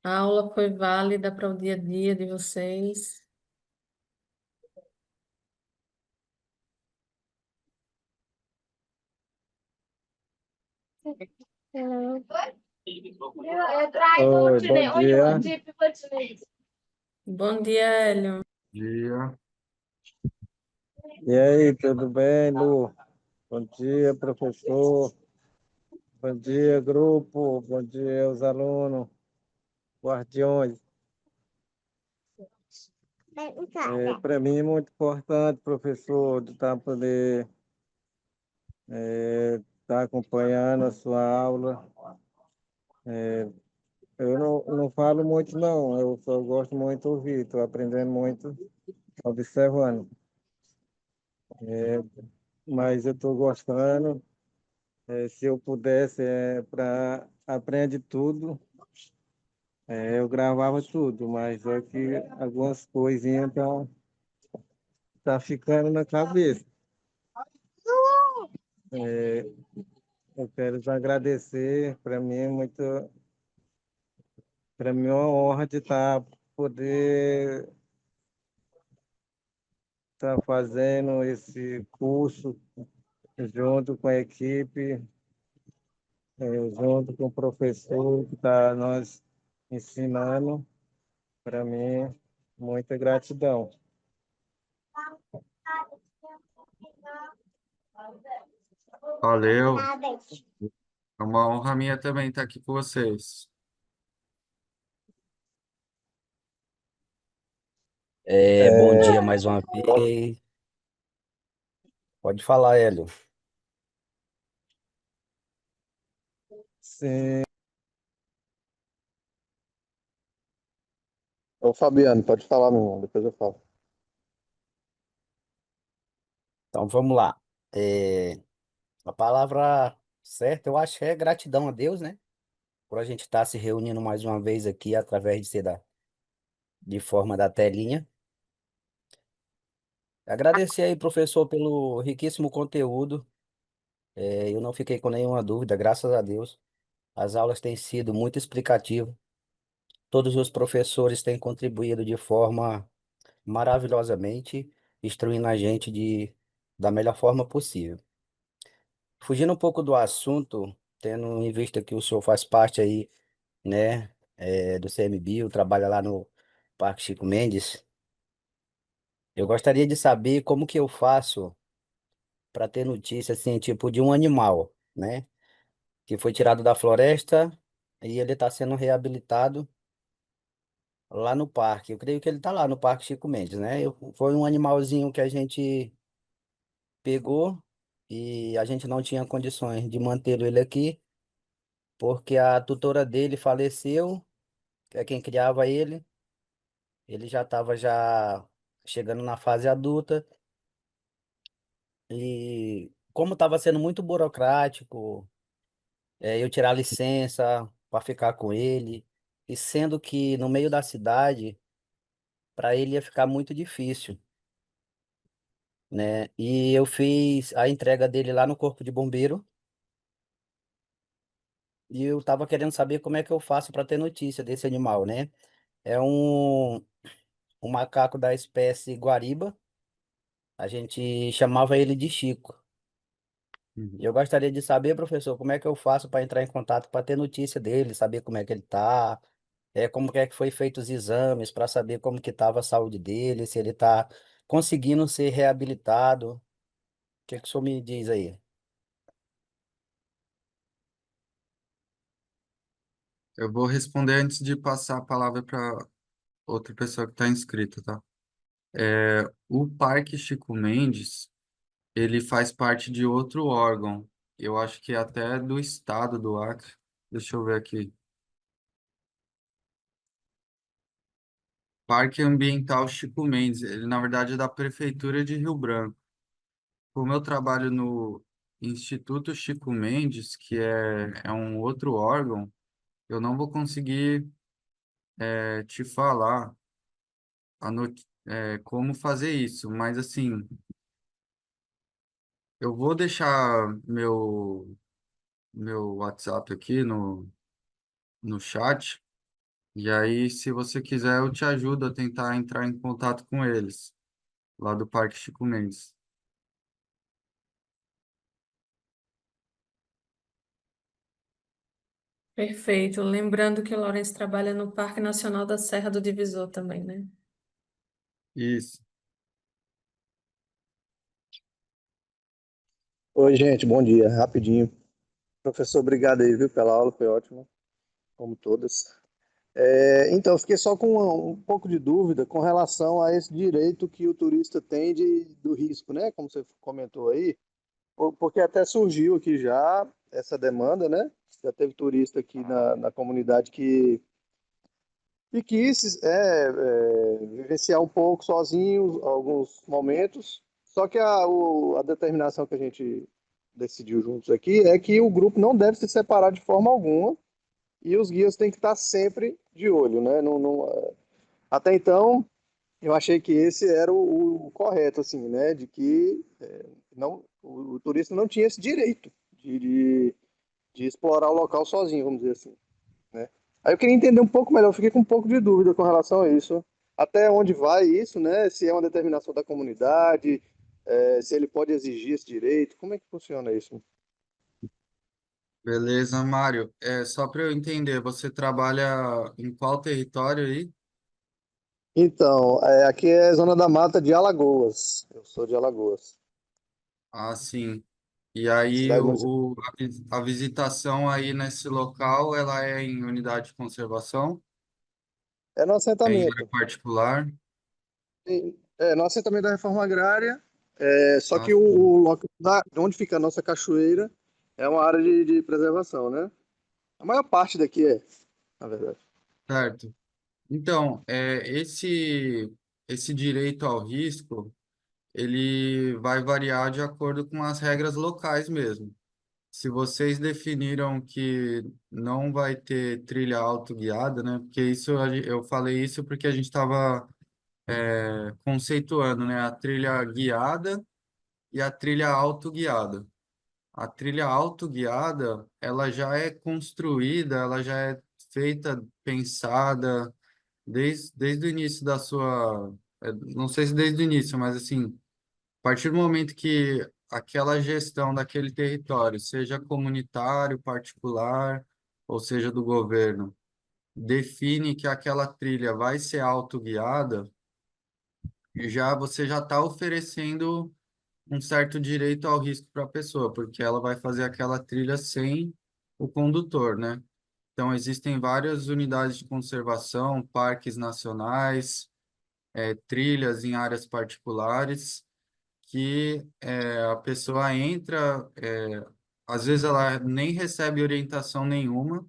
[SPEAKER 3] A aula foi válida para o dia a dia de vocês?
[SPEAKER 7] Oi, bom dia.
[SPEAKER 3] Bom dia, Hélio.
[SPEAKER 1] Dia.
[SPEAKER 7] E aí, tudo bem, Lu? Bom dia, professor. Bom dia, grupo. Bom dia, os alunos, guardiões. Para mim é muito importante, professor, de poder estar acompanhando a sua aula. Eu não falo muito, não. Eu só gosto muito de ouvir. Estou aprendendo muito, observando. Mas eu estou gostando. Se eu pudesse, para aprender tudo, eu gravava tudo, mas é que algumas coisinhas tá ficando na cabeça. É, eu quero te agradecer, para mim é uma honra de poder estar fazendo esse curso junto com a equipe. junto com o professor que está nos ensinando. Para mim, muita gratidão.
[SPEAKER 1] Valeu. É uma honra minha também estar aqui com vocês.
[SPEAKER 5] Bom dia mais uma vez. Pode falar, Hélio.
[SPEAKER 7] Sim,
[SPEAKER 8] Ô, Fabiano, pode falar, meu irmão, depois eu falo.
[SPEAKER 5] Então vamos lá. É, a palavra certa, eu acho que é gratidão a Deus, né? Por a gente estar se reunindo mais uma vez aqui através de forma da telinha. Agradecer aí, professor, pelo riquíssimo conteúdo. Eu não fiquei com nenhuma dúvida, graças a Deus. As aulas têm sido muito explicativas. Todos os professores têm contribuído de forma maravilhosamente, instruindo a gente da melhor forma possível. Fugindo um pouco do assunto, tendo em vista que o senhor faz parte aí, né, do CMBio, trabalha lá no Parque Chico Mendes, eu gostaria de saber como que eu faço para ter notícia, assim, tipo, de um animal, né, que foi tirado da floresta e ele está sendo reabilitado lá no parque. Eu creio que ele está lá no Parque Chico Mendes, né? Foi um animalzinho que a gente pegou e a gente não tinha condições de manter ele aqui, porque a tutora dele faleceu, que é quem criava ele. Ele já estava já chegando na fase adulta e como estava sendo muito burocrático, eu tirar licença para ficar com ele, e sendo que no meio da cidade, para ele ia ficar muito difícil, né? E eu fiz a entrega dele lá no Corpo de Bombeiro. E eu tava querendo saber como é que eu faço para ter notícia desse animal, né? É um macaco da espécie guariba. A gente chamava ele de Chico. E
[SPEAKER 1] Uhum.
[SPEAKER 5] eu gostaria de saber, professor, como é que eu faço para entrar em contato para ter notícia dele, saber como é que ele tá, como que é que foi feito os exames para saber como que estava a saúde dele, se ele está conseguindo ser reabilitado. O que que o senhor me diz aí?
[SPEAKER 1] Eu vou responder antes de passar a palavra para outra pessoa que está inscrita, tá? O Parque Chico Mendes, ele faz parte de outro órgão. Eu acho que até do estado do Acre. Deixa eu ver aqui. Parque Ambiental Chico Mendes. Ele, na verdade, é da Prefeitura de Rio Branco. Como eu trabalho no Instituto Chico Mendes, que é um outro órgão, eu não vou conseguir te falar como fazer isso, mas assim, eu vou deixar meu WhatsApp aqui no chat, e aí, se você quiser, eu te ajudo a tentar entrar em contato com eles, lá do Parque Chico Mendes.
[SPEAKER 3] Perfeito. Lembrando que o Lourenço trabalha no Parque Nacional da Serra do Divisor também, né?
[SPEAKER 1] Isso.
[SPEAKER 8] Oi, gente, bom dia. Rapidinho. Professor, obrigado aí, viu, pela aula, foi ótimo, como todas. Então, eu fiquei só com um pouco de dúvida com relação a esse direito que o turista tem do risco, né? Como você comentou aí, porque até surgiu aqui já essa demanda, né? Já teve turista aqui na comunidade que quis vivenciar um pouco sozinho alguns momentos. Só que a determinação que a gente decidiu juntos aqui é que o grupo não deve se separar de forma alguma e os guias têm que estar sempre de olho, né? Até então, eu achei que esse era o correto, assim, né? De que não, o turista não tinha esse direito de explorar o local sozinho, vamos dizer assim, né? Aí eu queria entender um pouco melhor, eu fiquei com um pouco de dúvida com relação a isso. Até onde vai isso, né? Se é uma determinação da comunidade, se ele pode exigir esse direito, como é que funciona isso?
[SPEAKER 1] Beleza, Mário. Só para eu entender, você trabalha em qual território aí?
[SPEAKER 8] Então, aqui é Zona da Mata de Alagoas. Eu sou de Alagoas,
[SPEAKER 1] Ah, sim. E aí
[SPEAKER 8] cidade municipal.
[SPEAKER 1] a visitação aí nesse local, ela é em unidade de conservação?
[SPEAKER 8] É no
[SPEAKER 1] É em área
[SPEAKER 8] assentamento.
[SPEAKER 1] particular?
[SPEAKER 8] No assentamento da reforma agrária, só
[SPEAKER 1] Ah,
[SPEAKER 8] que
[SPEAKER 1] sim.
[SPEAKER 8] o local de onde fica a nossa cachoeira é uma área de preservação, né? A maior parte daqui na verdade.
[SPEAKER 1] Certo. Então, esse direito ao risco, ele vai variar de acordo com as regras locais mesmo. Se vocês definiram que não vai ter trilha autoguiada, né? Porque isso eu falei isso porque a gente estava conceituando, né? A trilha guiada e a trilha autoguiada. A trilha autoguiada, ela já é construída, ela já é feita, pensada desde o início da sua, não sei se desde o início, mas assim, a partir do momento que aquela gestão daquele território, seja comunitário, particular, ou seja do governo, define que aquela trilha vai ser autoguiada, você já está oferecendo um certo direito ao risco para a pessoa, porque ela vai fazer aquela trilha sem o condutor, né? Então, existem várias unidades de conservação, parques nacionais, trilhas em áreas particulares, que a pessoa entra, às vezes ela nem recebe orientação nenhuma,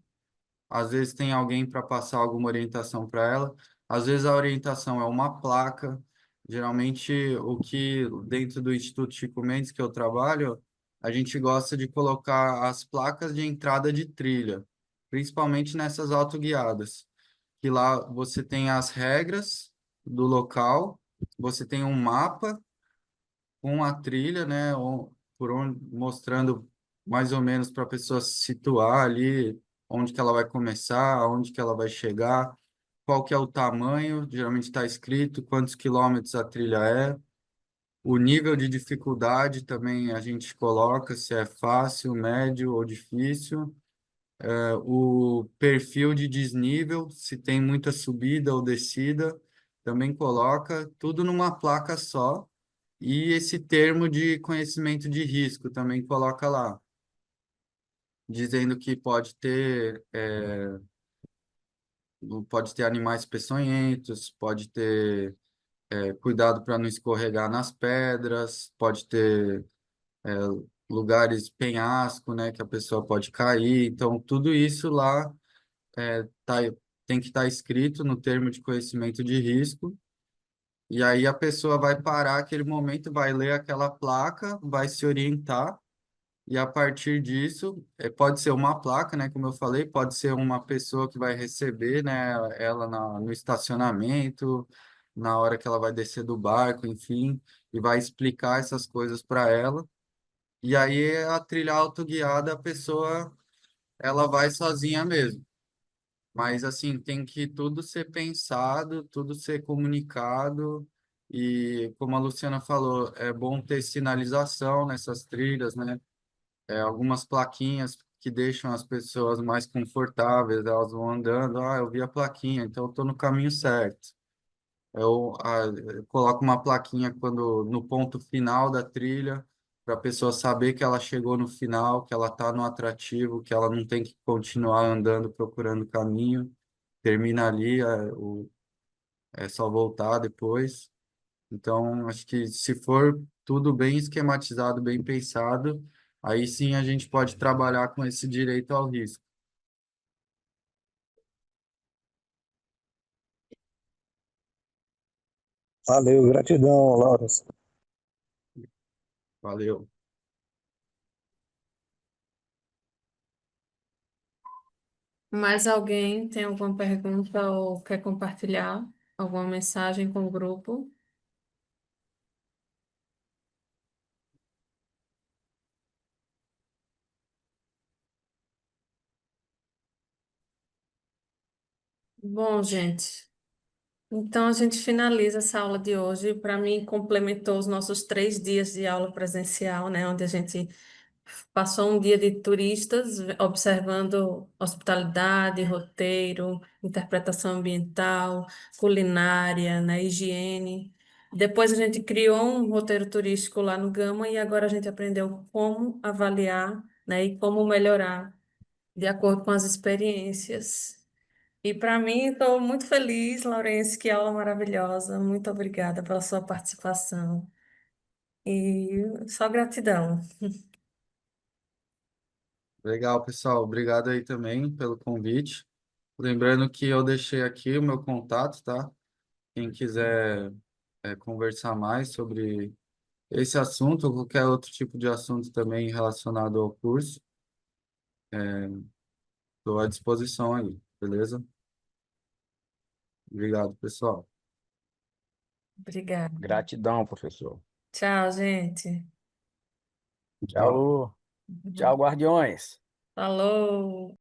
[SPEAKER 1] às vezes tem alguém para passar alguma orientação para ela, às vezes a orientação é uma placa. Geralmente, o que dentro do Instituto Chico Mendes, que eu trabalho, a gente gosta de colocar as placas de entrada de trilha, principalmente nessas autoguiadas, que lá você tem as regras do local, você tem um mapa com a trilha, né, por onde, mostrando mais ou menos para a pessoa se situar ali, onde que ela vai começar, onde que ela vai chegar, qual que é o tamanho, geralmente está escrito quantos quilômetros a trilha é, o nível de dificuldade também a gente coloca, se é fácil, médio ou difícil, o perfil de desnível, se tem muita subida ou descida, também coloca tudo numa placa só. E esse termo de conhecimento de risco também coloca lá, dizendo que pode ter animais peçonhentos, pode ter cuidado para não escorregar nas pedras, pode ter é, lugares penhasco, né, que a pessoa pode cair. Então, tudo isso lá tá, tem que estar escrito no termo de conhecimento de risco. E aí a pessoa vai parar aquele momento, vai ler aquela placa, vai se orientar. E a partir disso, pode ser uma placa, né, como eu falei, pode ser uma pessoa que vai receber, né, ela no estacionamento, na hora que ela vai descer do barco, enfim, e vai explicar essas coisas para ela. E aí a trilha autoguiada, a pessoa, ela vai sozinha mesmo. Mas assim, tem que tudo ser pensado, tudo ser comunicado. E como a Luciana falou, é bom ter sinalização nessas trilhas, né? Algumas plaquinhas que deixam as pessoas mais confortáveis, elas vão andando, eu vi a plaquinha, então eu estou no caminho certo. Eu coloco uma plaquinha quando no ponto final da trilha, para a pessoa saber que ela chegou no final, que ela está no atrativo, que ela não tem que continuar andando procurando caminho, termina ali, é só voltar depois. Então, acho que se for tudo bem esquematizado, bem pensado, aí sim a gente pode trabalhar com esse direito ao risco.
[SPEAKER 8] Valeu, gratidão, Laura.
[SPEAKER 1] Valeu.
[SPEAKER 3] Mais alguém tem alguma pergunta ou quer compartilhar alguma mensagem com o grupo? Bom, gente, então a gente finaliza essa aula de hoje. Para mim, complementou os nossos 3 dias de aula presencial, né, onde a gente Passou um dia de turistas observando hospitalidade, roteiro, interpretação ambiental, culinária, né, higiene. Depois a gente criou um roteiro turístico lá no Gama e agora a gente aprendeu como avaliar, né, e como melhorar de acordo com as experiências. E para mim, estou muito feliz, Laurence, que aula maravilhosa. Muito obrigada pela sua participação. E só gratidão.
[SPEAKER 1] Legal, pessoal. Obrigado aí também pelo convite. Lembrando que eu deixei aqui o meu contato, tá? Quem quiser conversar mais sobre esse assunto ou qualquer outro tipo de assunto também relacionado ao curso, estou à disposição aí, beleza? Obrigado, pessoal.
[SPEAKER 3] Obrigada.
[SPEAKER 5] Gratidão, professor.
[SPEAKER 3] Tchau, gente.
[SPEAKER 1] Tchau.
[SPEAKER 5] Tchau, tchau, guardiões.
[SPEAKER 3] Falou.